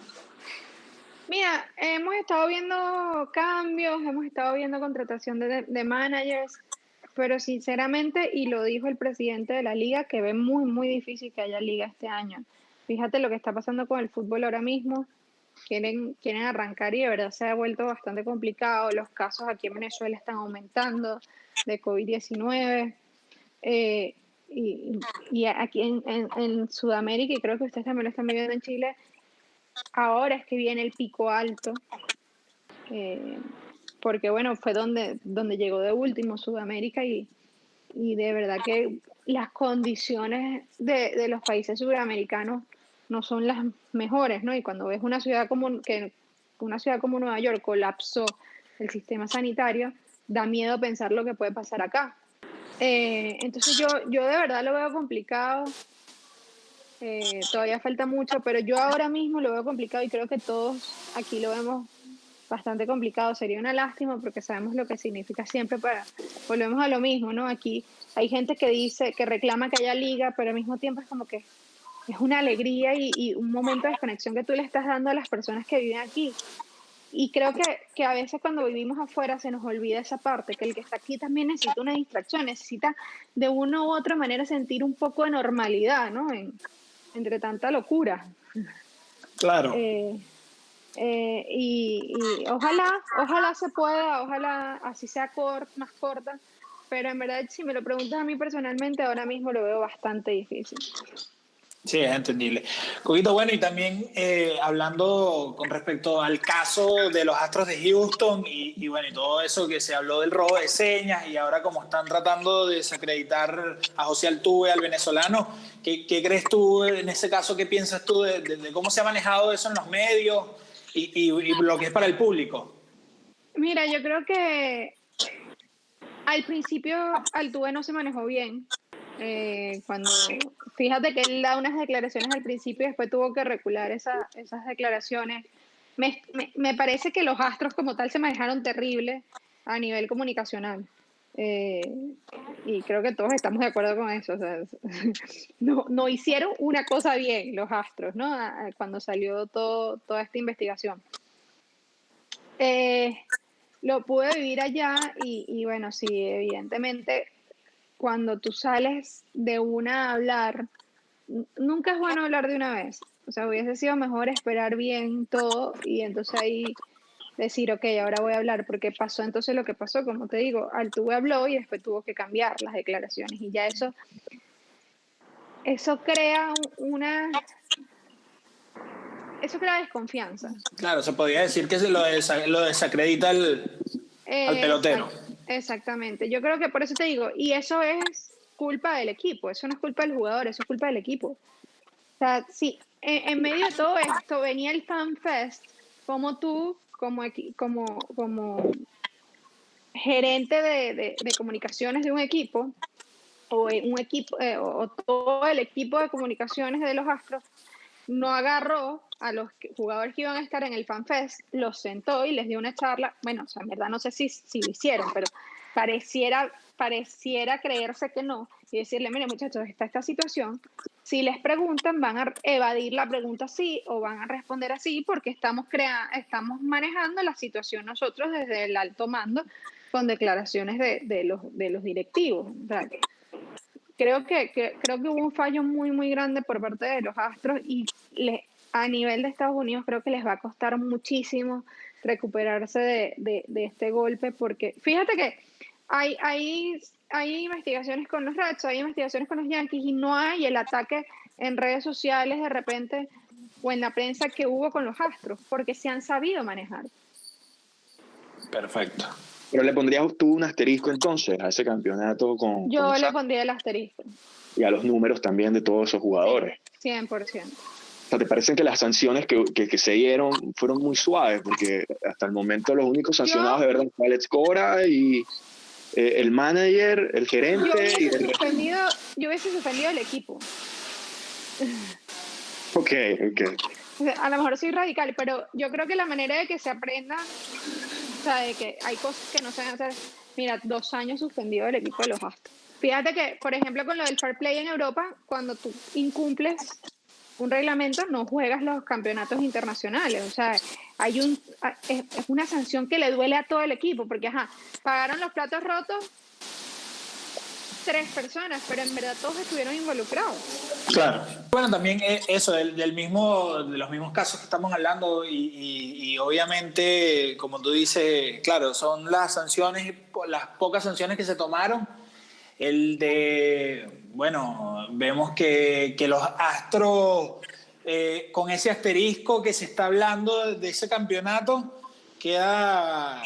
Mira, hemos estado viendo cambios, hemos estado viendo contratación de managers, pero sinceramente, y lo dijo el presidente de la liga, que ve muy, muy difícil que haya liga este año. Fíjate lo que está pasando con el fútbol ahora mismo. Quieren arrancar y de verdad se ha vuelto bastante complicado. Los casos aquí en Venezuela están aumentando de COVID-19. Y aquí en Sudamérica, y creo que ustedes también lo están viviendo en Chile, ahora es que viene el pico alto, porque bueno, fue donde llegó de último Sudamérica, y de verdad que las condiciones de los países sudamericanos no son las mejores, ¿no? Y cuando ves una ciudad como Nueva York colapsó el sistema sanitario, da miedo pensar lo que puede pasar acá. Entonces yo de verdad lo veo complicado. Todavía falta mucho, pero yo ahora mismo lo veo complicado y creo que todos aquí lo vemos bastante complicado. Sería una lástima porque sabemos lo que significa siempre volvemos a lo mismo, ¿no? Aquí hay gente que reclama que haya liga, pero al mismo tiempo es como que es una alegría y un momento de desconexión que tú le estás dando a las personas que viven aquí. Y creo que a veces cuando vivimos afuera se nos olvida esa parte, que el que está aquí también necesita una distracción, necesita de una u otra manera sentir un poco de normalidad, ¿no? Entre tanta locura. Claro. Y ojalá se pueda, ojalá así sea más corta, pero en verdad si me lo preguntas a mí personalmente, ahora mismo lo veo bastante difícil. Sí, es entendible. Coquito, bueno, y también hablando con respecto al caso de los Astros de Houston y bueno, y todo eso que se habló del robo de señas y ahora como están tratando de desacreditar a José Altuve, al venezolano, ¿qué crees tú en ese caso? ¿Qué piensas tú de cómo se ha manejado eso en los medios y lo que es para el público? Mira, yo creo que al principio Altuve no se manejó bien. Fíjate que él da unas declaraciones al principio y después tuvo que recular esas declaraciones. Me parece que los Astros como tal se manejaron terrible a nivel comunicacional, y creo que todos estamos de acuerdo con eso. O sea, no hicieron una cosa bien los Astros, ¿no? Cuando salió toda esta investigación. Lo pude vivir allá y bueno, sí, evidentemente cuando tú sales de una a hablar, nunca es bueno hablar de una vez. O sea, hubiese sido mejor esperar bien todo y entonces ahí decir, ok, ahora voy a hablar, porque pasó entonces lo que pasó, como te digo, Altuve habló y después tuvo que cambiar las declaraciones y ya eso crea eso crea desconfianza. Claro, se podría decir que se lo desacredita al pelotero. Exactamente. Yo creo que por eso te digo, y eso es culpa del equipo, eso no es culpa del jugador, eso es culpa del equipo. O sea, si en medio de todo esto venía el Fan Fest, como tú, como gerente de comunicaciones de un equipo, o todo el equipo de comunicaciones de los Astros, no agarró a los jugadores que iban a estar en el FanFest, los sentó y les dio una charla. Bueno, o sea, en verdad no sé si lo hicieron, pero pareciera creerse que no, y decirle, mire muchachos, está esta situación, si les preguntan van a evadir la pregunta así o van a responder así porque estamos manejando la situación nosotros desde el alto mando con declaraciones de los directivos. O sea, creo que hubo un fallo muy, muy grande por parte de los Astros y a nivel de Estados Unidos creo que les va a costar muchísimo recuperarse de este golpe, porque fíjate que hay investigaciones con los Reds, hay investigaciones con los Yankees y no hay el ataque en redes sociales de repente o en la prensa que hubo con los Astros, porque se han sabido manejar. Perfecto. Pero le pondrías tú un asterisco entonces a ese campeonato Yo le pondría el asterisco. Y a los números también de todos esos jugadores. Sí, 100%. O sea, ¿te parecen que las sanciones que se dieron fueron muy suaves? Porque hasta el momento los únicos sancionados de verdad fue Alex Cora y el manager, el gerente. Yo hubiese suspendido el equipo. Ok. A lo mejor soy radical, pero yo creo que la manera de que se aprenda, o sea, de que hay cosas que no se deben hacer. Mira, 2 años suspendido el equipo de los Astros. Fíjate que, por ejemplo, con lo del fair play en Europa, cuando tú incumples un reglamento, no juegas los campeonatos internacionales. O sea, es una sanción que le duele a todo el equipo, porque pagaron los platos rotos 3 personas, pero en verdad todos estuvieron involucrados. Claro. Bueno, también eso, de los mismos casos que estamos hablando y obviamente, como tú dices, claro, son las sanciones, las pocas sanciones que se tomaron. Vemos que los Astros, con ese asterisco que se está hablando de ese campeonato, queda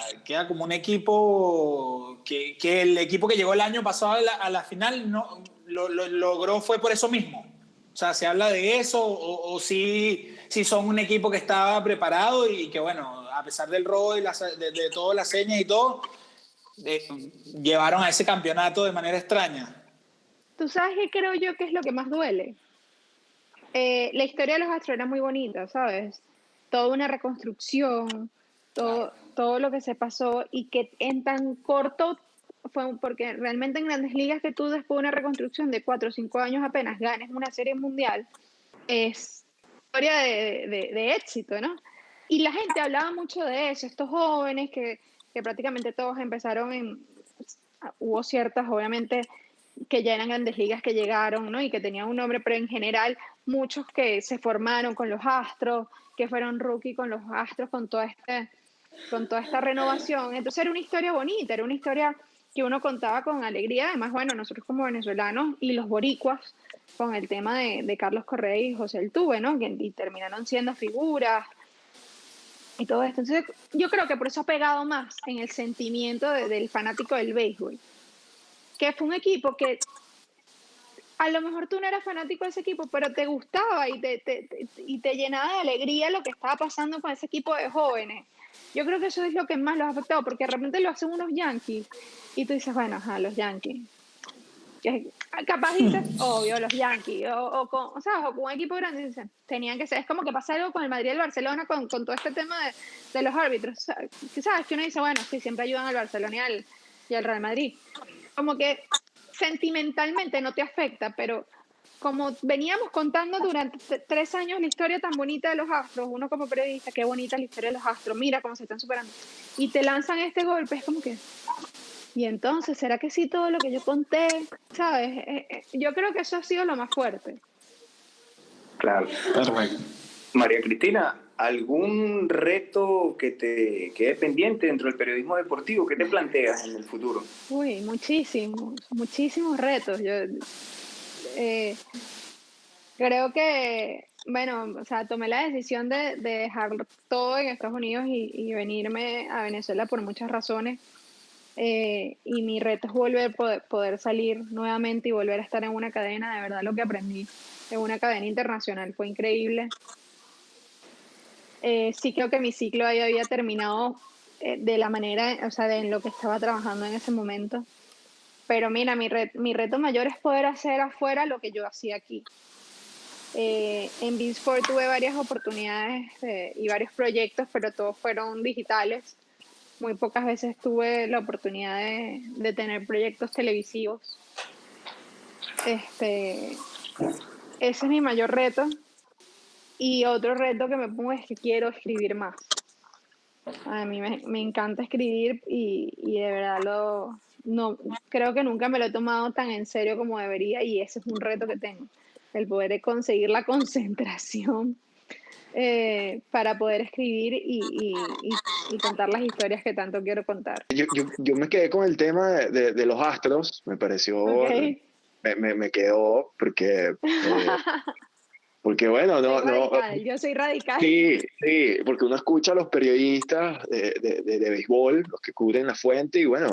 como un equipo que el equipo que llegó el año pasado a la final no lo logró, fue por eso mismo. O sea, se habla de eso o si son un equipo que estaba preparado y que, bueno, a pesar del robo y de todas las señas y todo, llevaron a ese campeonato de manera extraña. ¿Tú sabes qué creo yo que es lo que más duele? La historia de los Astros era muy bonita, ¿sabes? Toda una reconstrucción, todo lo que se pasó y que en tan corto fue, porque realmente en Grandes Ligas que tú después de una reconstrucción de 4 o 5 años apenas ganes una serie mundial, es historia de éxito, ¿no? Y la gente hablaba mucho de eso, estos jóvenes que prácticamente todos empezaron hubo ciertas, obviamente, que ya eran Grandes Ligas que llegaron, ¿no? Y que tenían un nombre, pero en general muchos que se formaron con los Astros, que fueron rookie con los Astros, con toda esta renovación. Entonces era una historia bonita, era una historia que uno contaba con alegría. Además, bueno, nosotros como venezolanos y los boricuas, con el tema de Carlos Correa y José Altuve, ¿no? Que terminaron siendo figuras y todo esto. Entonces yo creo que por eso ha pegado más en el sentimiento del fanático del béisbol, que fue un equipo que a lo mejor tú no eras fanático de ese equipo, pero te gustaba y te llenaba de alegría lo que estaba pasando con ese equipo de jóvenes. Yo creo que eso es lo que más los ha afectado, porque de repente lo hacen unos Yankees y tú dices, bueno, los Yankees. Capaz dices, obvio, los Yankees, o con un equipo grande, dicen, tenían que ser. Es como que pasa algo con el Madrid y el Barcelona con todo este tema de los árbitros. ¿Sabes? Que uno dice, bueno, sí, siempre ayudan al Barcelona y al Real Madrid. Como que sentimentalmente no te afecta, pero como veníamos contando durante 3 años la historia tan bonita de los Astros, uno como periodista, qué bonita la historia de los Astros, mira cómo se están superando, y te lanzan este golpe, es como que, y entonces, ¿será que sí todo lo que yo conté? ¿Sabes? Yo creo que eso ha sido lo más fuerte. Claro. Perfecto. María Cristina, ¿algún reto que te quede pendiente dentro del periodismo deportivo? ¿Qué te planteas en el futuro? Uy, muchísimos retos. Yo creo que, bueno, o sea, tomé la decisión de dejar todo en Estados Unidos y venirme a Venezuela por muchas razones. Y mi reto es poder salir nuevamente y volver a estar en una cadena. De verdad, lo que aprendí en una cadena internacional fue increíble. Sí creo que mi ciclo ahí había terminado de la manera, o sea, en lo que estaba trabajando en ese momento. Pero mira, mi reto mayor es poder hacer afuera lo que yo hacía aquí. En Beansport tuve varias oportunidades y varios proyectos, pero todos fueron digitales. Muy pocas veces tuve la oportunidad de tener proyectos televisivos. Ese es mi mayor reto. Y otro reto que me pongo es que quiero escribir más. A mí me encanta escribir y de verdad no, creo que nunca me lo he tomado tan en serio como debería, y ese es un reto que tengo, el poder conseguir la concentración para poder escribir y contar las historias que tanto quiero contar. Yo me quedé con el tema de los Astros, me pareció, Okay. me quedó porque bueno, Yo soy radical. sí, sí, porque uno escucha a los periodistas de béisbol, los que cubren la fuente, y bueno,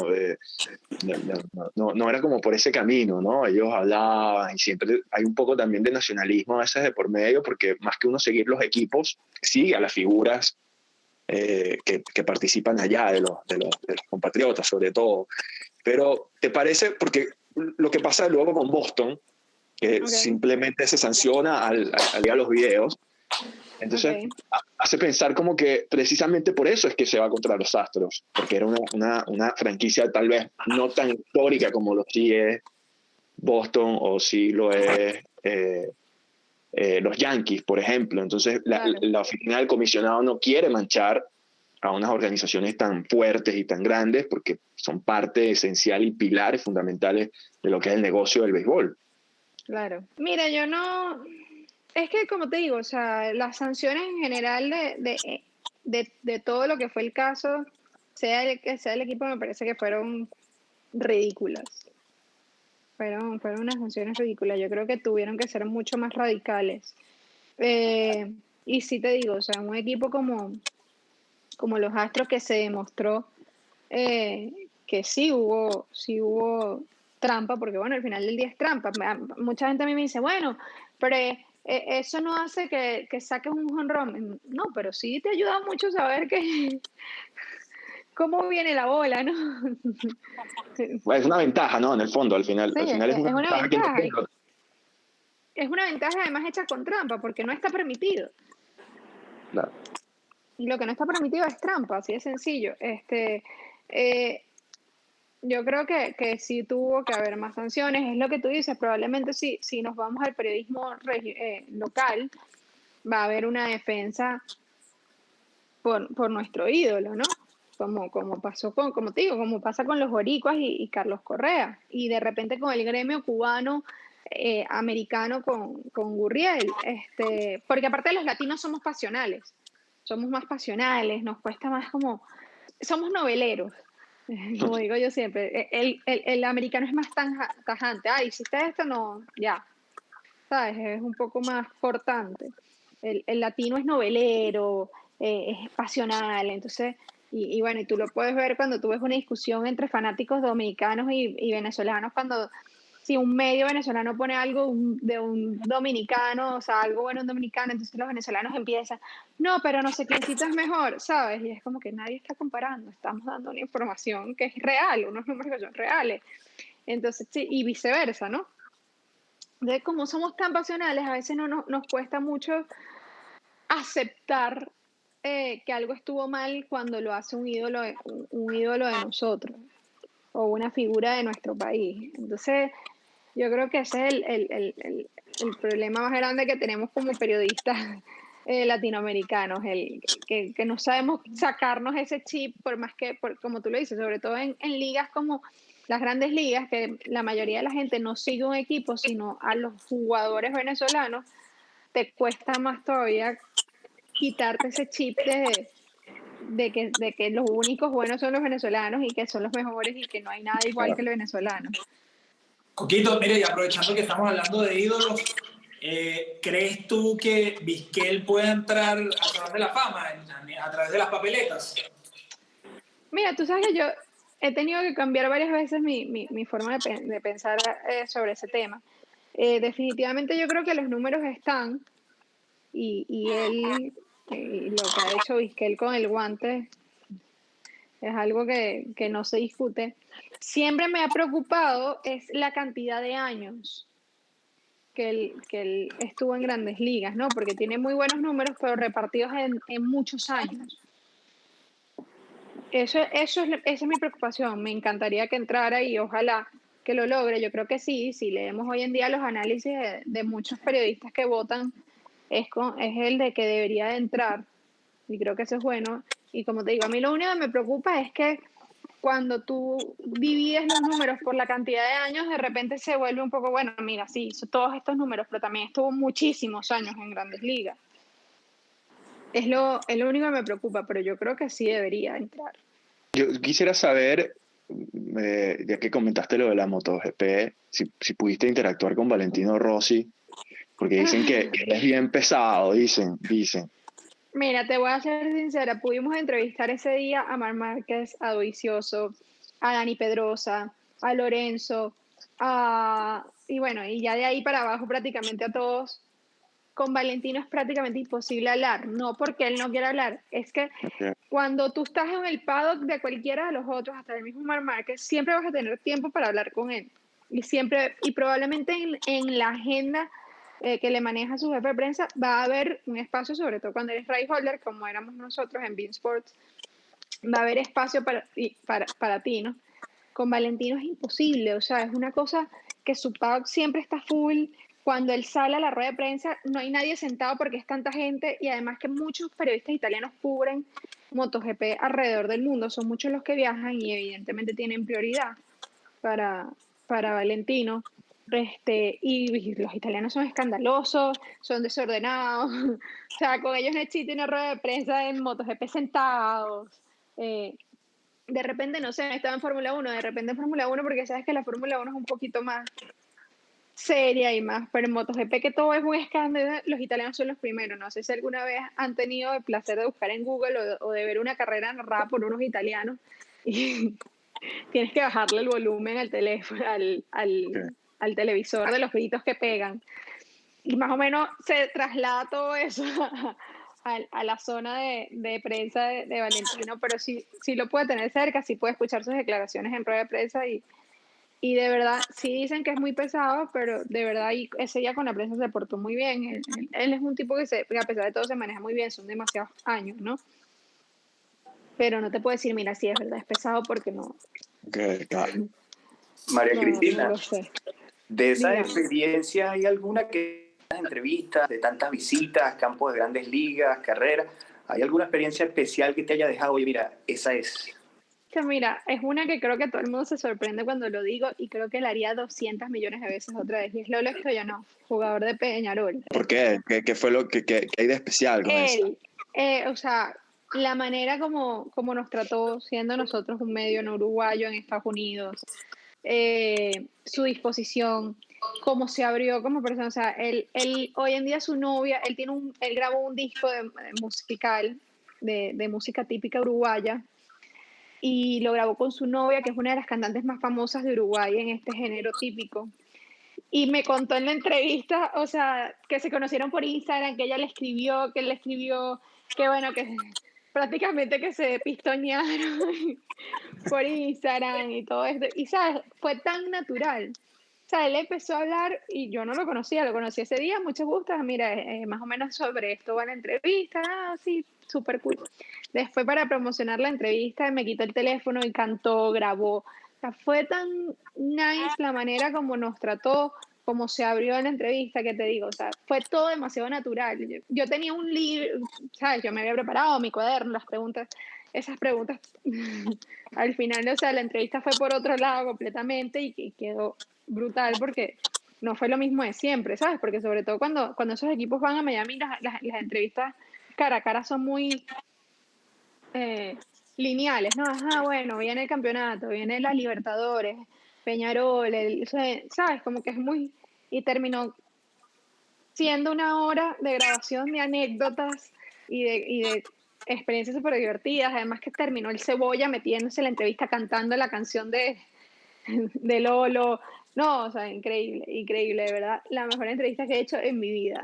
no era como por ese camino, ¿no? Ellos hablaban y siempre hay un poco también de nacionalismo a veces de por medio, porque más que uno seguir los equipos, sigue a las figuras que participan allá de los compatriotas, sobre todo. Pero, ¿te parece? Porque lo que pasa luego con Boston, que simplemente se sanciona al ir a los videos, entonces hace pensar como que precisamente por eso es que se va contra los Astros, porque era una franquicia tal vez no tan histórica como lo sí es Boston o sí lo es los Yankees, por ejemplo. Entonces la oficina del comisionado no quiere manchar a unas organizaciones tan fuertes y tan grandes porque son parte esencial y pilares fundamentales de lo que es el negocio del béisbol. Claro. Mira, yo no... Es que, como te digo, o sea, las sanciones en general de todo lo que fue el caso, sea el que sea el equipo, me parece que fueron ridículas. Fueron unas sanciones ridículas. Yo creo que tuvieron que ser mucho más radicales. Y sí te digo, o sea, un equipo como los Astros, que se demostró que sí hubo trampa, porque bueno, al final del día es trampa. Mucha gente a mí me dice, bueno, pero eso no hace que saques un jonrón. No, pero sí te ayuda mucho saber que cómo viene la bola, ¿no? Es una ventaja, ¿no? En el fondo, al final Sí, es una es una ventaja que no ventaja. tiene. Es una ventaja además hecha con trampa, porque no está permitido. Claro. Y lo que no está permitido es trampa, así de sencillo. Yo creo que sí tuvo que haber más sanciones. Es lo que tú dices, probablemente si nos vamos al periodismo local, va a haber una defensa por nuestro ídolo, ¿no? Como pasó como te digo, como pasa con los boricuas y Carlos Correa, y de repente con el gremio cubano, americano con Gurriel, porque aparte de los latinos somos más pasionales, nos cuesta más somos noveleros, como digo yo siempre, el americano es más tajante, hiciste esto, no, ya, ¿sabes? Es un poco más cortante. El latino es novelero, es pasional, entonces, y bueno, y tú lo puedes ver cuando tú ves una discusión entre fanáticos dominicanos y venezolanos, cuando si un medio venezolano pone algo de un dominicano, o sea, algo bueno en dominicano, entonces los venezolanos empiezan, no, pero no sé quiéncito es mejor, ¿sabes? Y es como que nadie está comparando, estamos dando una información que es real, unos números que son reales. Entonces, sí, y viceversa, ¿no? De cómo somos tan pasionales, a veces nos cuesta mucho aceptar que algo estuvo mal cuando lo hace un ídolo de nosotros o una figura de nuestro país. Entonces, yo creo que ese es el problema más grande que tenemos como periodistas latinoamericanos, que no sabemos sacarnos ese chip, por más que, como tú lo dices, sobre todo en ligas como las grandes ligas, que la mayoría de la gente no sigue un equipo, sino a los jugadores venezolanos, te cuesta más todavía quitarte ese chip de que los únicos buenos son los venezolanos y que son los mejores y que no hay nada igual que el venezolano. Coquito, mire, y aprovechando que estamos hablando de ídolos, ¿crees tú que Vizquel puede entrar a través de la fama, a través de las papeletas? Mira, tú sabes que yo he tenido que cambiar varias veces mi forma de pensar sobre ese tema. Definitivamente yo creo que los números están y él, lo que ha hecho Vizquel con el guante es algo que no se discute. Siempre me ha preocupado es la cantidad de años que él estuvo en Grandes Ligas, ¿no? Porque tiene muy buenos números, pero repartidos en muchos años. Esa es mi preocupación. Me encantaría que entrara y ojalá que lo logre. Yo creo que sí. Si leemos hoy en día los análisis de muchos periodistas que votan, es el de que debería de entrar. Y creo que eso es bueno. Y como te digo, a mí lo único que me preocupa es que cuando tú divides los números por la cantidad de años, de repente se vuelve un poco, bueno, mira, sí, hizo todos estos números, pero también estuvo muchísimos años en Grandes Ligas. Es lo único que me preocupa, pero yo creo que sí debería entrar. Yo quisiera saber, ya que comentaste lo de la MotoGP, si pudiste interactuar con Valentino Rossi, porque dicen que él es bien pesado, dicen. Mira, te voy a ser sincera, pudimos entrevistar ese día a Marc Márquez, a Dovizioso, a Dani Pedrosa, a Lorenzo, y bueno, y ya de ahí para abajo prácticamente a todos. Con Valentino es prácticamente imposible hablar, no porque él no quiera hablar, es que cuando tú estás en el paddock de cualquiera de los otros, hasta el mismo Marc Márquez, siempre vas a tener tiempo para hablar con él. Y probablemente en la agenda que le maneja su jefe de prensa va a haber un espacio, sobre todo cuando eres right holder, como éramos nosotros en Bein Sports, va a haber espacio para ti, ¿no? Con Valentino es imposible, o sea, es una cosa que su paddock siempre está full. Cuando él sale a la rueda de prensa, no hay nadie sentado porque es tanta gente y además que muchos periodistas italianos cubren MotoGP alrededor del mundo. Son muchos los que viajan y evidentemente tienen prioridad para Valentino. Y los italianos son escandalosos, son desordenados. O sea, con ellos no existe una rueda de prensa en MotoGP sentados. De repente, no sé, estaba en Fórmula 1, de repente en Fórmula 1 porque sabes que la Fórmula 1 es un poquito más seria y más, pero en MotoGP que todo es un escándalo, los italianos son los primeros. No sé si alguna vez han tenido el placer de buscar en Google o de ver una carrera narrada por unos italianos y tienes que bajarle el volumen al teléfono, al televisor de los gritos que pegan. Y más o menos se traslada todo eso a la zona de prensa de Valentino, pero sí lo puede tener cerca, sí puede escuchar sus declaraciones en rueda de prensa y de verdad, sí dicen que es muy pesado, pero de verdad ese día con la prensa se portó muy bien. Él es un tipo que a pesar de todo se maneja muy bien, son demasiados años, ¿no? Pero no te puedo decir, mira, sí es verdad, es pesado porque no. Okay, claro. María Cristina, no lo sé. de esa Dígame. experiencia, ¿hay alguna que entrevistas, de tantas visitas, campos de grandes ligas, carreras, hay alguna experiencia especial que te haya dejado? Oye, mira, esa es. Que mira, es una que creo que todo el mundo se sorprende cuando lo digo y creo que la haría 200 millones de veces otra vez. Y es Lolo Stoyanov, jugador de Peñarol. ¿Por qué? ¿Qué fue lo que hay de especial con eso? O sea, la manera como nos trató, siendo nosotros un medio no uruguayo en Estados Unidos, su disposición, cómo se abrió como persona. O sea, él hoy en día su novia, él grabó un disco musical de música típica uruguaya y lo grabó con su novia, que es una de las cantantes más famosas de Uruguay en este género típico. Y me contó en la entrevista, o sea, que se conocieron por Instagram, que ella le escribió, que él le escribió, que bueno, que prácticamente que se pistonearon por Instagram y todo esto. Y, ¿sabes? Fue tan natural. O sea, él empezó a hablar y yo no lo conocí ese día, mucho gusto, mira, más o menos sobre esto va la entrevista, sí, súper cool. Después para promocionar la entrevista me quitó el teléfono y cantó, grabó. O sea, fue tan nice la manera como nos trató, como se abrió en la entrevista, que te digo, o sea, fue todo demasiado natural. Yo tenía un libro, ¿sabes? Yo me había preparado mi cuaderno, esas preguntas, al final, o sea, la entrevista fue por otro lado completamente y quedó brutal porque no fue lo mismo de siempre, ¿sabes? Porque sobre todo cuando esos equipos van a Miami, las entrevistas cara a cara son muy lineales, ¿no? Ajá, bueno, viene el campeonato, viene las Libertadores, Peñarol, ¿sabes? Como que es muy... Y terminó siendo una hora de grabación de anécdotas y de experiencias súper divertidas, además que terminó el Cebolla metiéndose en la entrevista cantando la canción de Lolo. No, o sea, increíble, de verdad, la mejor entrevista que he hecho en mi vida.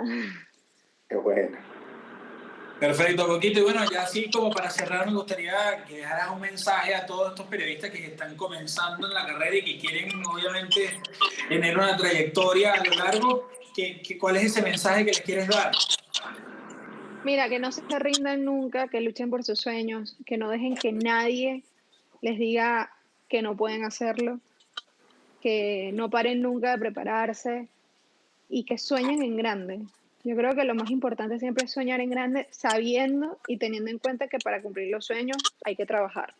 Qué bueno. Perfecto, Coquito. Y bueno, ya así como para cerrar, me gustaría que dejaras un mensaje a todos estos periodistas que están comenzando en la carrera y que quieren, obviamente, tener una trayectoria a lo largo. ¿Cuál es ese mensaje que les quieres dar? Mira, que no se rindan nunca, que luchen por sus sueños, que no dejen que nadie les diga que no pueden hacerlo, que no paren nunca de prepararse y que sueñen en grande. Yo creo que lo más importante siempre es soñar en grande, sabiendo y teniendo en cuenta que para cumplir los sueños hay que trabajar.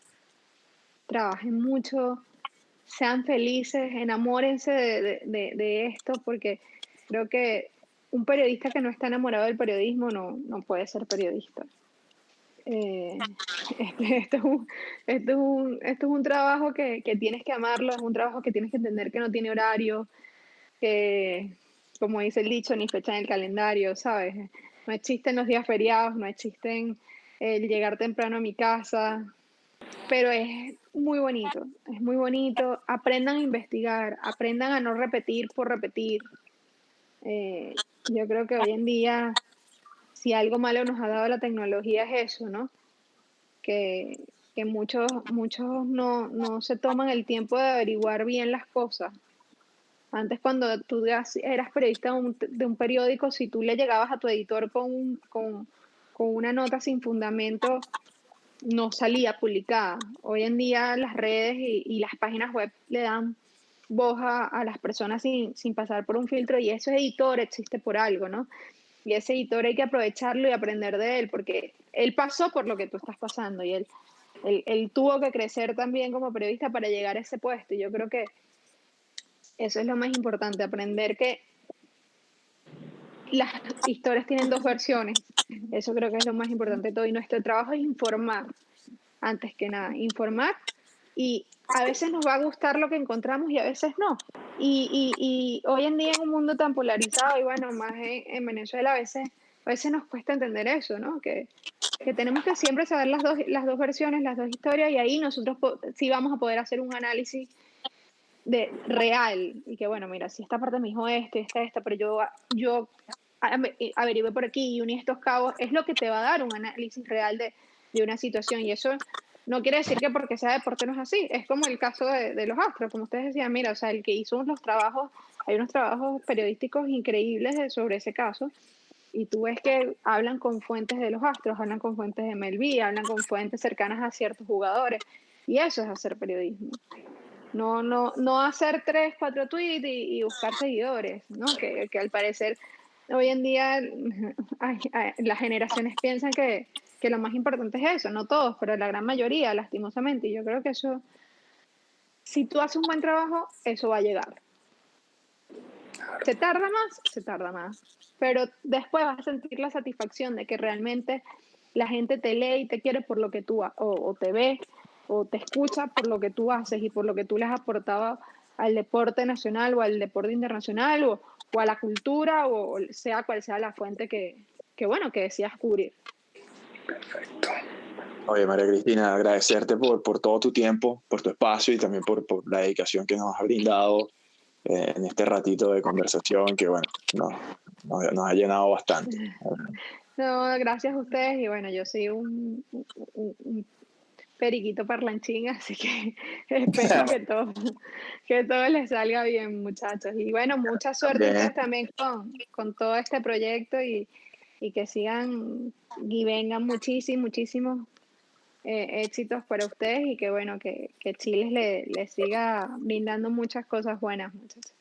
Trabajen mucho, sean felices, enamórense de esto, porque creo que un periodista que no está enamorado del periodismo no puede ser periodista. Esto es un trabajo que tienes que amarlo, es un trabajo que tienes que entender que no tiene horario, que, como dice el dicho, ni fecha en el calendario, ¿sabes? No existen los días feriados, no existen el llegar temprano a mi casa, pero es muy bonito. Aprendan a investigar, aprendan a no repetir por repetir. Yo creo que hoy en día, si algo malo nos ha dado la tecnología es eso, ¿no? Que, que muchos no se toman el tiempo de averiguar bien las cosas. Antes, cuando tú eras periodista de un periódico, si tú le llegabas a tu editor con una nota sin fundamento, no salía publicada. Hoy en día las redes y las páginas web le dan voz a las personas sin pasar por un filtro, y ese editor existe por algo, ¿no? Y ese editor hay que aprovecharlo y aprender de él, porque él pasó por lo que tú estás pasando y él tuvo que crecer también como periodista para llegar a ese puesto. Y yo creo que eso es lo más importante, aprender que las historias tienen dos versiones. Eso creo que es lo más importante de todo. Y nuestro trabajo es informar, antes que nada, informar. Y a veces nos va a gustar lo que encontramos y a veces no. Y hoy en día, en un mundo tan polarizado, y bueno, más en Venezuela, a veces nos cuesta entender eso, ¿no? Que tenemos que siempre saber las dos versiones, las dos historias, y ahí nosotros sí vamos a poder hacer un análisis real. Y que bueno, mira, si esta parte me dijo esto y esta, pero yo averigué por aquí y uní estos cabos, es lo que te va a dar un análisis real de una situación. Y eso no quiere decir que porque sea deporte no es así. Es como el caso de los Astros, como ustedes decían, mira, o sea, el que hizo los trabajos, hay unos trabajos periodísticos increíbles sobre ese caso, y tú ves que hablan con fuentes de los Astros, hablan con fuentes de MLB, hablan con fuentes cercanas a ciertos jugadores, y eso es hacer periodismo. No hacer 3, 4 tweets y buscar seguidores, ¿no? Que al parecer hoy en día las generaciones piensan que lo más importante es eso, no todos, pero la gran mayoría, lastimosamente. Y yo creo que eso, si tú haces un buen trabajo, eso va a llegar. Se tarda más, pero después vas a sentir la satisfacción de que realmente la gente te lee y te quiere por lo que tú o te ve o te escucha por lo que tú haces y por lo que tú les has aportado al deporte nacional o al deporte internacional o a la cultura, o sea cual sea la fuente que decidas cubrir. Perfecto. Oye, María Cristina, agradecerte por todo tu tiempo, por tu espacio y también por la dedicación que nos has brindado en este ratito de conversación que, bueno, nos ha llenado bastante. No, gracias a ustedes, y bueno, yo soy un periquito parlanchín, así que espero que todo les salga bien, muchachos. Y bueno, mucha suerte a ustedes también con todo este proyecto, y que sigan y vengan muchísimos éxitos para ustedes, y que bueno, que Chile les siga brindando muchas cosas buenas, muchachos.